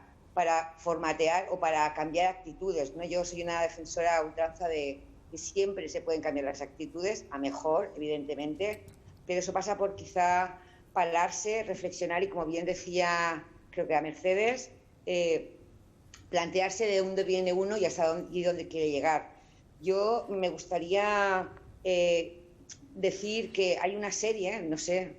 formatear o para cambiar actitudes, ¿no? Yo soy una defensora a ultranza de que siempre se pueden cambiar las actitudes, a mejor, evidentemente, pero eso pasa por quizá pararse, reflexionar y, como bien decía, creo que a Mercedes, plantearse de dónde viene uno y hasta dónde quiere llegar. Yo me gustaría decir que hay una serie, no sé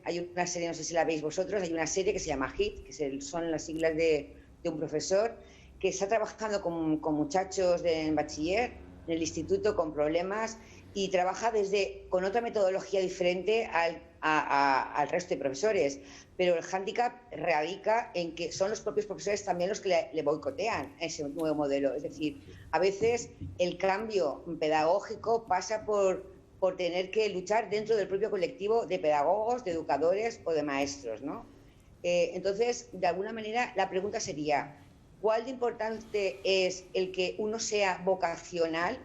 si la veis vosotros, hay una serie que se llama HIT, que son las siglas de un profesor, que está trabajando con muchachos en bachiller, en el instituto, con problemas, y trabaja con otra metodología diferente al resto de profesores, pero el hándicap radica en que son los propios profesores también los que le boicotean ese nuevo modelo. Es decir, a veces el cambio pedagógico pasa por tener que luchar dentro del propio colectivo de pedagogos, de educadores o de maestros, ¿no? Entonces, de alguna manera, la pregunta sería, ¿cuál de importante es el que uno sea vocacional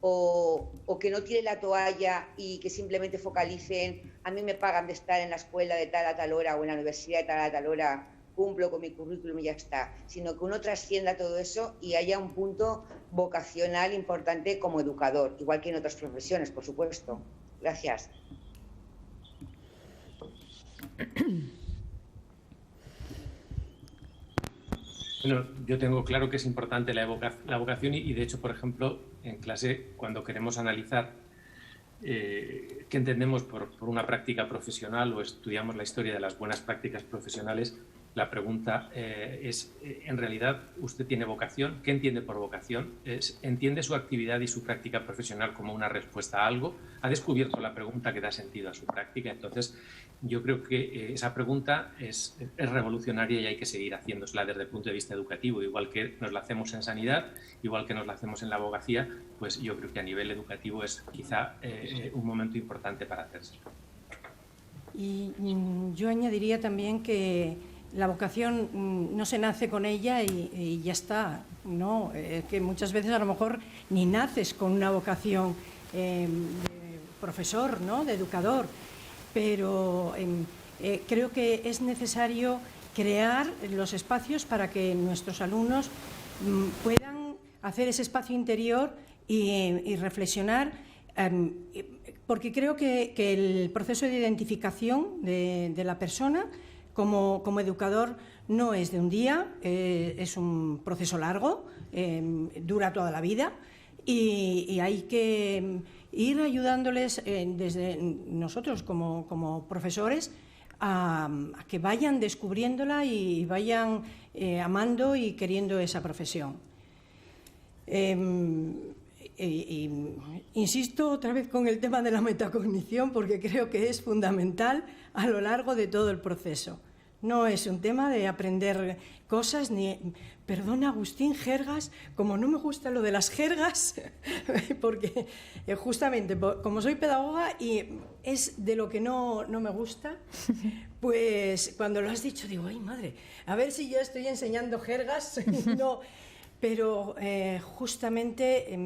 o que no tire la toalla y que simplemente focalicen, a mí me pagan de estar en la escuela de tal a tal hora o en la universidad de tal a tal hora, cumplo con mi currículum y ya está, sino que uno trascienda todo eso y haya un punto vocacional importante como educador, igual que en otras profesiones, por supuesto. Gracias. Bueno, yo tengo claro que es importante la vocación y de hecho, por ejemplo, en clase, cuando queremos analizar qué entendemos por una práctica profesional o estudiamos la historia de las buenas prácticas profesionales, la pregunta es, en realidad, ¿usted tiene vocación? ¿Qué entiende por vocación? ¿Entiende su actividad y su práctica profesional como una respuesta a algo? ¿Ha descubierto la pregunta que da sentido a su práctica? Entonces, yo creo que esa pregunta es revolucionaria y hay que seguir haciéndosela desde el punto de vista educativo. Igual que nos la hacemos en sanidad, igual que nos la hacemos en la abogacía, pues yo creo que a nivel educativo es quizá un momento importante para hacerse. Y yo añadiría también que la vocación no se nace con ella y ya está, ¿no? Que muchas veces a lo mejor ni naces con una vocación de profesor, ¿no? De educador, pero creo que es necesario crear los espacios para que nuestros alumnos puedan hacer ese espacio interior y reflexionar, porque creo que el proceso de identificación de la persona como educador no es de un día, es un proceso largo, dura toda la vida y hay que ir ayudándoles desde nosotros como profesores a que vayan descubriéndola y vayan amando y queriendo esa profesión. Insisto otra vez con el tema de la metacognición porque creo que es fundamental a lo largo de todo el proceso. No es un tema de aprender cosas ni... Perdona, Agustín, jergas, como no me gusta lo de las jergas, porque justamente como soy pedagoga y es de lo que no me gusta, pues cuando lo has dicho digo, ay madre, a ver si yo estoy enseñando jergas, no... Pero justamente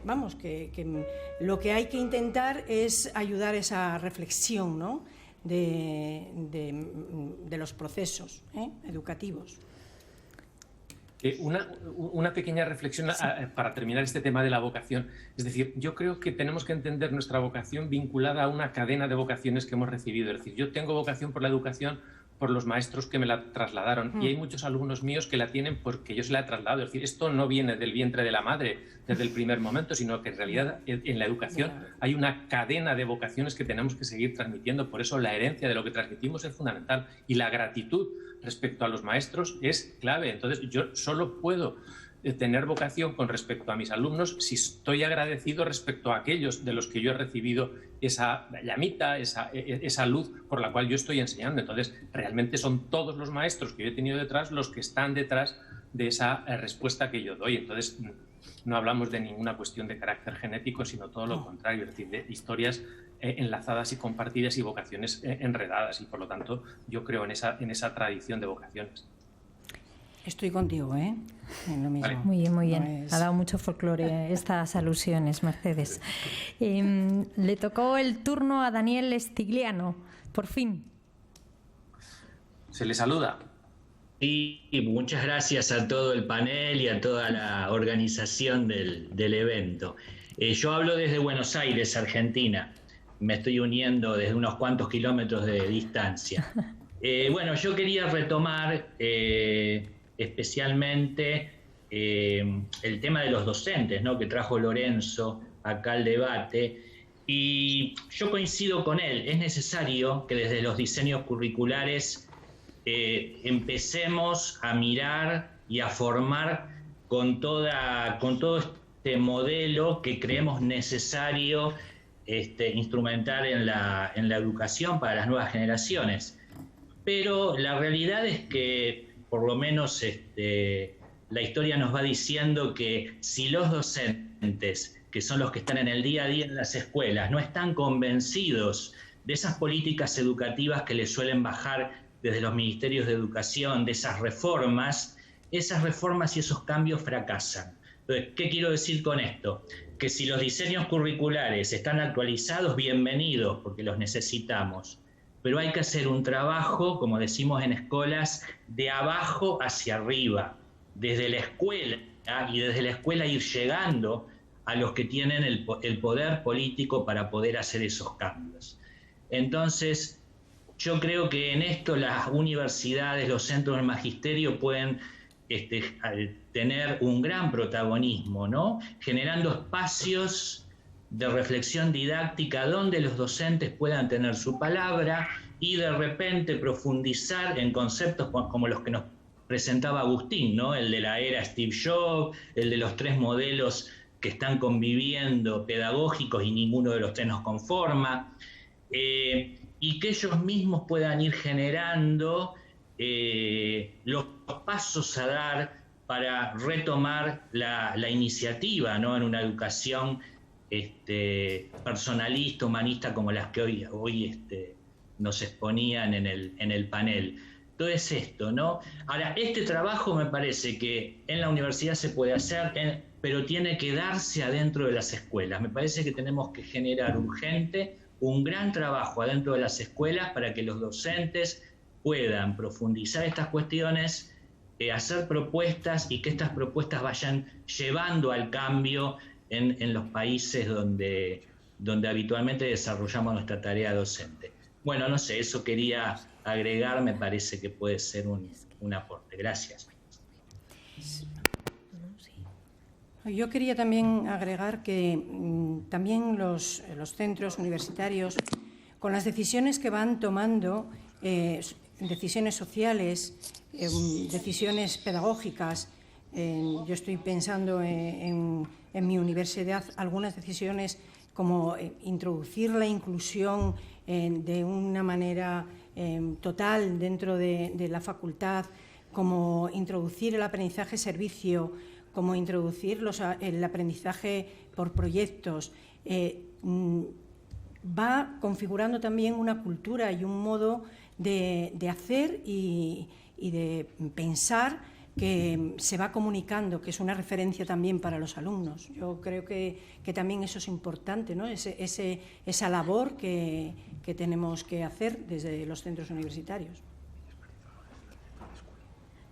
vamos, que lo que hay que intentar es ayudar a esa reflexión, ¿no? de los procesos educativos. Una pequeña reflexión para terminar este tema de la vocación. Es decir, yo creo que tenemos que entender nuestra vocación vinculada a una cadena de vocaciones que hemos recibido. Es decir, yo tengo vocación por la educación por los maestros que me la trasladaron y hay muchos alumnos míos que la tienen porque yo se la he trasladado. Es decir, esto no viene del vientre de la madre desde el primer momento, sino que en realidad en la educación hay una cadena de vocaciones que tenemos que seguir transmitiendo. Por eso la herencia de lo que transmitimos es fundamental y la gratitud respecto a los maestros es clave. Entonces yo solo puedo tener vocación con respecto a mis alumnos si estoy agradecido respecto a aquellos de los que yo he recibido esa llamita, esa luz por la cual yo estoy enseñando. Entonces, realmente son todos los maestros que yo he tenido detrás los que están detrás de esa respuesta que yo doy. Entonces, no hablamos de ninguna cuestión de carácter genético, sino todo lo contrario, es decir, de historias enlazadas y compartidas y vocaciones enredadas. Y, por lo tanto, yo creo en esa tradición de vocaciones. Estoy contigo, ¿eh? En lo mismo. Vale. Muy bien, muy bien. No es... Ha dado mucho folclore estas alusiones, Mercedes. Le tocó el turno a Daniel Stigliano, por fin. Se le saluda. Y muchas gracias a todo el panel y a toda la organización del evento. Yo hablo desde Buenos Aires, Argentina. Me estoy uniendo desde unos cuantos kilómetros de distancia. Bueno, yo quería retomar especialmente el tema de los docentes, ¿no? Que trajo Lorenzo acá al debate, y yo coincido con él. Es necesario que desde los diseños curriculares empecemos a mirar y a formar con todo modelo que creemos necesario instrumentar en la educación para las nuevas generaciones. Pero la realidad es que, por lo menos la historia nos va diciendo que si los docentes, que son los que están en el día a día en las escuelas, no están convencidos de esas políticas educativas que les suelen bajar desde los ministerios de educación, de esas reformas y esos cambios fracasan. Entonces, ¿qué quiero decir con esto? Que si los diseños curriculares están actualizados, bienvenidos, porque los necesitamos. Pero hay que hacer un trabajo, como decimos en escuelas, de abajo hacia arriba, desde la escuela, y desde la escuela ir llegando a los que tienen el poder político para poder hacer esos cambios. Entonces, yo creo que en esto las universidades, los centros del magisterio pueden tener un gran protagonismo, ¿no? Generando espacios de reflexión didáctica donde los docentes puedan tener su palabra y de repente profundizar en conceptos como los que nos presentaba Agustín, ¿no? El de la era Steve Jobs, el de los 3 modelos que están conviviendo pedagógicos y ninguno de los 3 nos conforma, y que ellos mismos puedan ir generando los pasos a dar para retomar la iniciativa, ¿no? En una educación personalista, humanista, como las que hoy nos exponían en el panel. Todo es esto, ¿no? Ahora, este trabajo me parece que en la universidad se puede hacer, pero tiene que darse adentro de las escuelas. Me parece que tenemos que generar urgente un gran trabajo adentro de las escuelas para que los docentes puedan profundizar estas cuestiones, hacer propuestas y que estas propuestas vayan llevando al cambio en los países donde habitualmente desarrollamos nuestra tarea docente. Bueno, no sé, eso quería agregar, me parece que puede ser un aporte. Gracias. Yo quería también agregar que también los centros universitarios, con las decisiones que van tomando, decisiones sociales, decisiones pedagógicas, yo estoy pensando en mi universidad, algunas decisiones como introducir la inclusión de una manera total dentro de la facultad, como introducir el aprendizaje servicio, como introducir el aprendizaje por proyectos, va configurando también una cultura y un modo de hacer y de pensar que se va comunicando, que es una referencia también para los alumnos. Yo creo que también eso es importante, ¿no? Esa labor que tenemos que hacer desde los centros universitarios.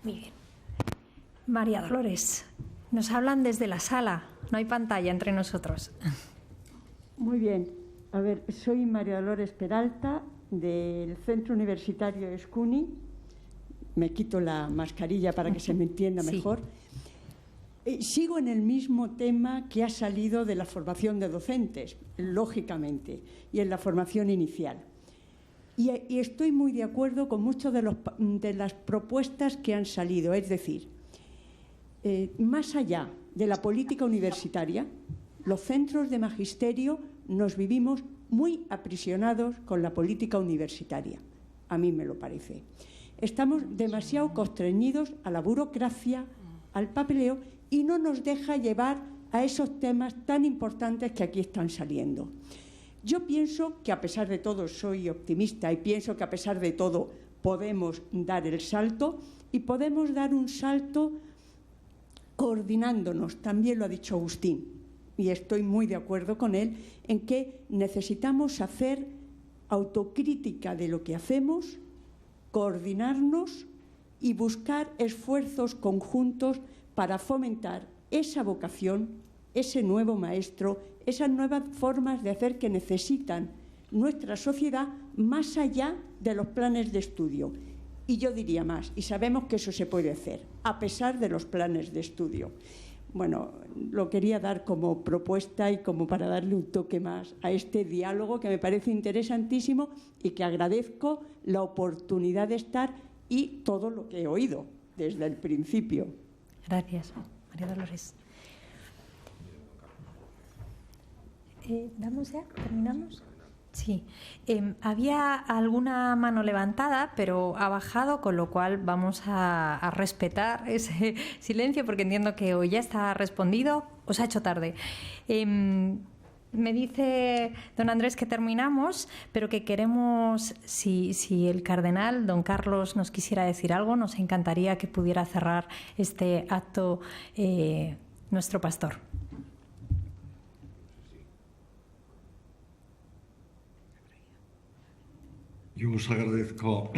Muy bien. María Dolores, nos hablan desde la sala, no hay pantalla entre nosotros. Muy bien. A ver, soy María Dolores Peralta, del Centro Universitario Escuni. Me quito la mascarilla para que se me entienda mejor. Sigo en el mismo tema que ha salido de la formación de docentes, lógicamente, y en la formación inicial. Y estoy muy de acuerdo con muchas de las propuestas que han salido. Es decir, más allá de la política universitaria, los centros de magisterio nos vivimos muy aprisionados con la política universitaria. A mí me lo parece. Estamos demasiado constreñidos a la burocracia, al papeleo, y no nos deja llevar a esos temas tan importantes que aquí están saliendo. Yo pienso que, a pesar de todo, soy optimista y pienso que, a pesar de todo, podemos dar el salto, y podemos dar un salto coordinándonos. También lo ha dicho Agustín, y estoy muy de acuerdo con él, en que necesitamos hacer autocrítica de lo que hacemos, coordinarnos y buscar esfuerzos conjuntos para fomentar esa vocación, ese nuevo maestro, esas nuevas formas de hacer que necesitan nuestra sociedad más allá de los planes de estudio. Y yo diría más, y sabemos que eso se puede hacer, a pesar de los planes de estudio. Bueno, lo quería dar como propuesta y como para darle un toque más a este diálogo que me parece interesantísimo y que agradezco la oportunidad de estar y todo lo que he oído desde el principio. Gracias, María Dolores. ¿Damos ya? ¿Terminamos? Sí. Había alguna mano levantada, pero ha bajado, con lo cual vamos a respetar ese silencio, porque entiendo que o ya está respondido o se ha hecho tarde. Me dice don Andrés que terminamos, pero que queremos, si el cardenal, don Carlos, nos quisiera decir algo, nos encantaría que pudiera cerrar este acto nuestro pastor. Yo os agradezco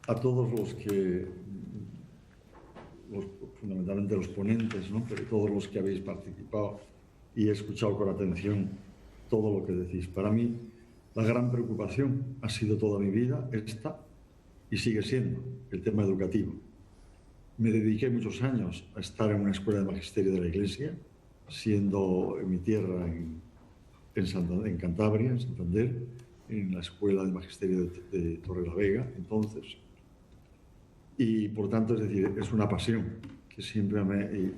a todos fundamentalmente los ponentes, ¿no? Pero todos los que habéis participado y he escuchado con atención todo lo que decís. Para mí, la gran preocupación ha sido toda mi vida esta y sigue siendo el tema educativo. Me dediqué muchos años a estar en una escuela de magisterio de la Iglesia, siendo en mi tierra, en Cantabria, en Santander, en la escuela de magisterio de Torrelavega, entonces. Y por tanto, es decir, es una pasión que siempre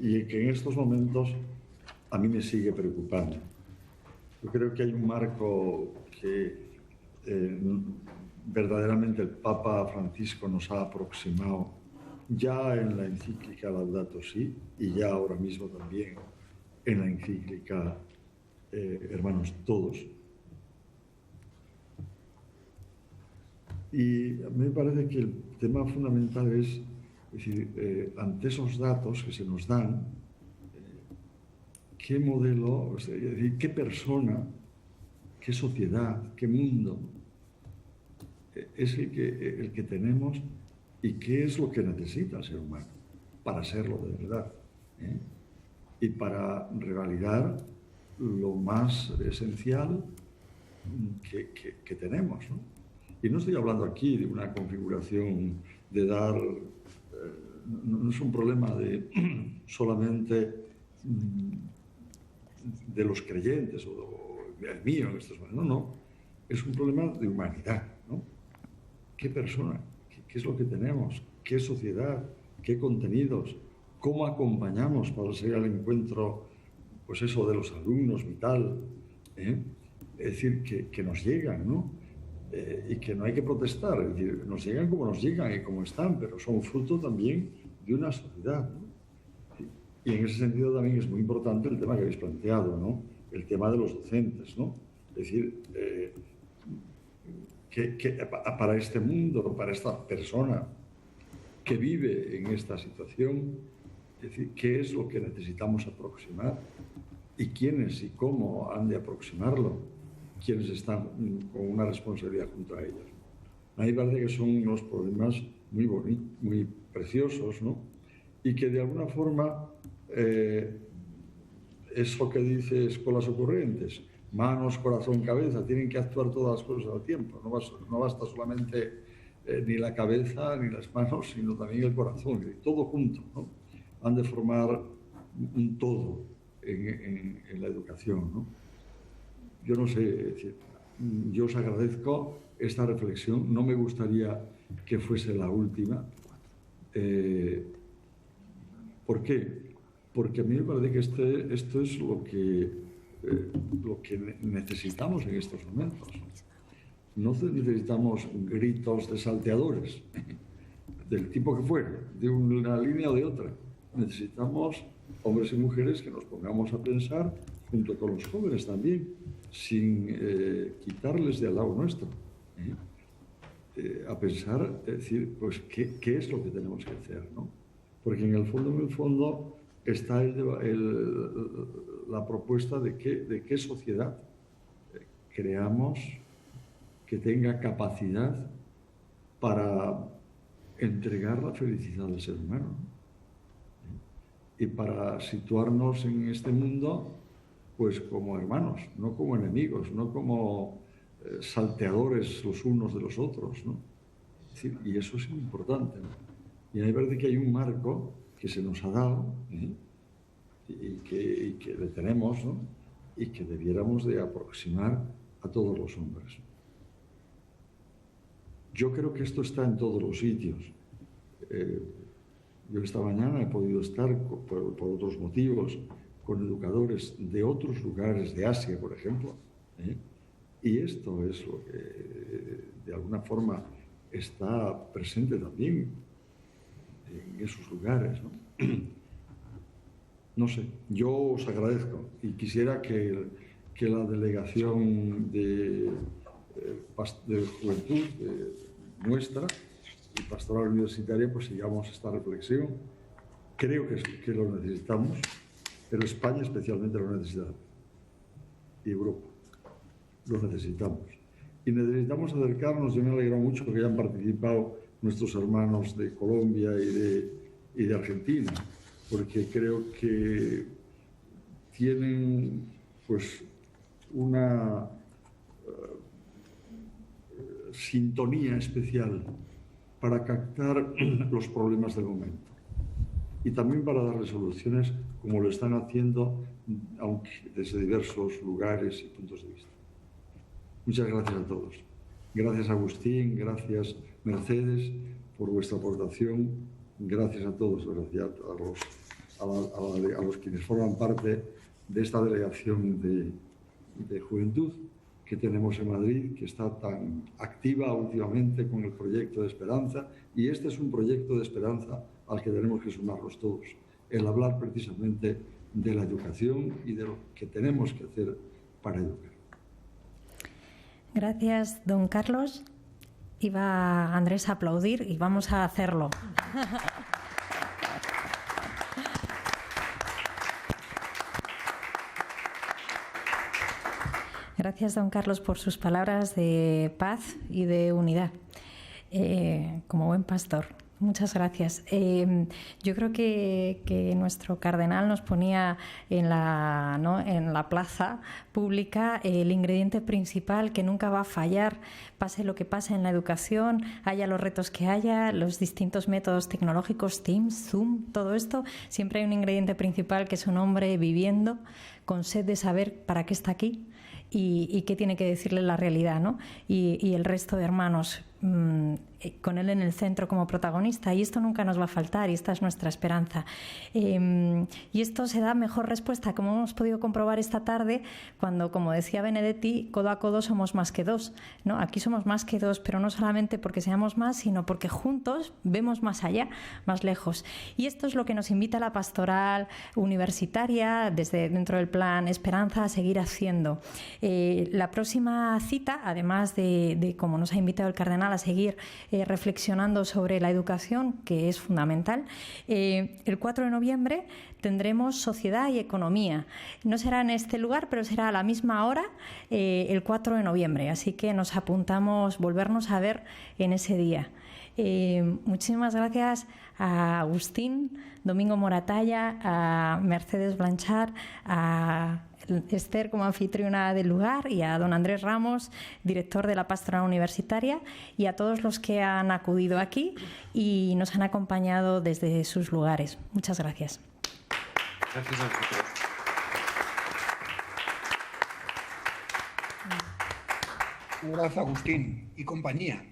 y que en estos momentos a mí me sigue preocupando. Yo creo que hay un marco que verdaderamente el Papa Francisco nos ha aproximado ya en la encíclica Laudato Si y ya ahora mismo también en la encíclica Hermanos Todos. Y a mí me parece que el tema fundamental es decir, ante esos datos que se nos dan, qué modelo, es decir, qué persona, qué sociedad, qué mundo es el que tenemos y qué es lo que necesita el ser humano para serlo de verdad, y para revalidar lo más esencial que tenemos, ¿no? Y no estoy hablando aquí de una configuración de dar, no es un problema de solamente de los creyentes o el mío en estos momentos, no, es un problema de humanidad, ¿no? ¿Qué persona? ¿Qué es lo que tenemos? ¿Qué sociedad? ¿Qué contenidos? ¿Cómo acompañamos para seguir al encuentro, pues eso de los alumnos vital? Es decir, que nos llegan, ¿no? Y que no hay que protestar, es decir, nos llegan como nos llegan y como están, pero son fruto también de una sociedad, ¿no? Y en ese sentido también es muy importante el tema que habéis planteado, ¿no? El tema de los docentes, ¿no? Es decir, que para este mundo, para esta persona que vive en esta situación, es decir, qué es lo que necesitamos aproximar y quiénes y cómo han de aproximarlo, quienes están con una responsabilidad junto a ellos. A mí me parece que son unos problemas muy bonitos, muy preciosos, ¿no? Y que de alguna forma eso que dice Escolas Ocurrentes, manos, corazón, cabeza, tienen que actuar todas las cosas al tiempo. No basta solamente ni la cabeza ni las manos, sino también el corazón, todo junto, ¿no? Han de formar un todo en la educación, ¿no? Yo no sé, es decir, yo os agradezco esta reflexión, no me gustaría que fuese la última. ¿Por qué? Porque a mí me parece que esto es lo que necesitamos en estos momentos. No necesitamos gritos de salteadores, del tipo que fuera, de una línea o de otra. Necesitamos hombres y mujeres que nos pongamos a pensar, junto con los jóvenes también, sin quitarles de al lado nuestro, a pensar, es decir, pues qué es lo que tenemos que hacer, ¿no? Porque en el fondo está la propuesta de qué sociedad creamos que tenga capacidad para entregar la felicidad al ser humano, ¿no? Y para situarnos en este mundo pues como hermanos, no como enemigos, no como salteadores los unos de los otros, ¿no? Es decir, y eso es importante, ¿no? Y a mí me parece que hay un marco que se nos ha dado, y que le tenemos, ¿no? Y que debiéramos de aproximar a todos los hombres. Yo creo que esto está en todos los sitios. Yo esta mañana he podido estar, por otros motivos, con educadores de otros lugares de Asia, por ejemplo, y esto es lo que de alguna forma está presente también en esos lugares, ¿no? No sé, yo os agradezco y quisiera que la delegación de Juventud nuestra y Pastoral Universitaria pues sigamos esta reflexión. Creo que lo necesitamos, pero España especialmente lo necesita y Europa lo necesitamos. Y necesitamos acercarnos. Yo me alegro mucho que hayan participado nuestros hermanos de Colombia y de Argentina, porque creo que tienen pues una sintonía especial para captar los problemas del momento y también para darle soluciones como lo están haciendo, aunque desde diversos lugares y puntos de vista. Muchas gracias a todos. Gracias Agustín, gracias Mercedes por vuestra aportación. Gracias a todos, gracias a los quienes forman parte de esta delegación de Juventud que tenemos en Madrid, que está tan activa últimamente con el proyecto de esperanza, y este es un proyecto de esperanza al que tenemos que sumarnos todos, el hablar precisamente de la educación y de lo que tenemos que hacer para educar. Gracias, don Carlos. Iba Andrés a aplaudir y vamos a hacerlo. Gracias, don Carlos, por sus palabras de paz y de unidad. Como buen pastor. Muchas gracias. Yo creo que nuestro cardenal nos ponía en la plaza pública el ingrediente principal que nunca va a fallar, pase lo que pase en la educación, haya los retos que haya, los distintos métodos tecnológicos, Teams, Zoom, todo esto, siempre hay un ingrediente principal que es un hombre viviendo con sed de saber para qué está aquí y qué tiene que decirle la realidad, ¿no? Y el resto de hermanos con él en el centro como protagonista, y esto nunca nos va a faltar y esta es nuestra esperanza. Y esto se da mejor respuesta, como hemos podido comprobar esta tarde, cuando, como decía Benedetti, codo a codo somos más que dos, ¿no? Aquí somos más que dos, pero no solamente porque seamos más, sino porque juntos vemos más allá, más lejos. Y esto es lo que nos invita la pastoral universitaria, desde dentro del plan Esperanza, a seguir haciendo. La próxima cita, además de como nos ha invitado el cardenal a seguir reflexionando sobre la educación, que es fundamental, el 4 de noviembre tendremos Sociedad y Economía. No será en este lugar, pero será a la misma hora el 4 de noviembre. Así que nos apuntamos volvernos a ver en ese día. Muchísimas gracias a Agustín, Domingo Moratalla, a Mercedes Blanchard, a Esther como anfitriona del lugar y a don Andrés Ramos, director de la Pastoral Universitaria, y a todos los que han acudido aquí y nos han acompañado desde sus lugares. Muchas gracias. Gracias a vosotros. Gracias, Agustín y compañía.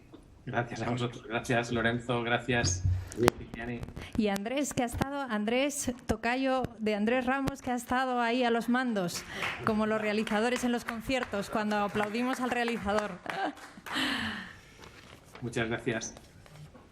Gracias a vosotros. Gracias, Lorenzo. Gracias, Viviani. Y Andrés, que ha estado, Andrés Tocayo de Andrés Ramos, que ha estado ahí a los mandos, como los realizadores en los conciertos, cuando aplaudimos al realizador. Muchas gracias.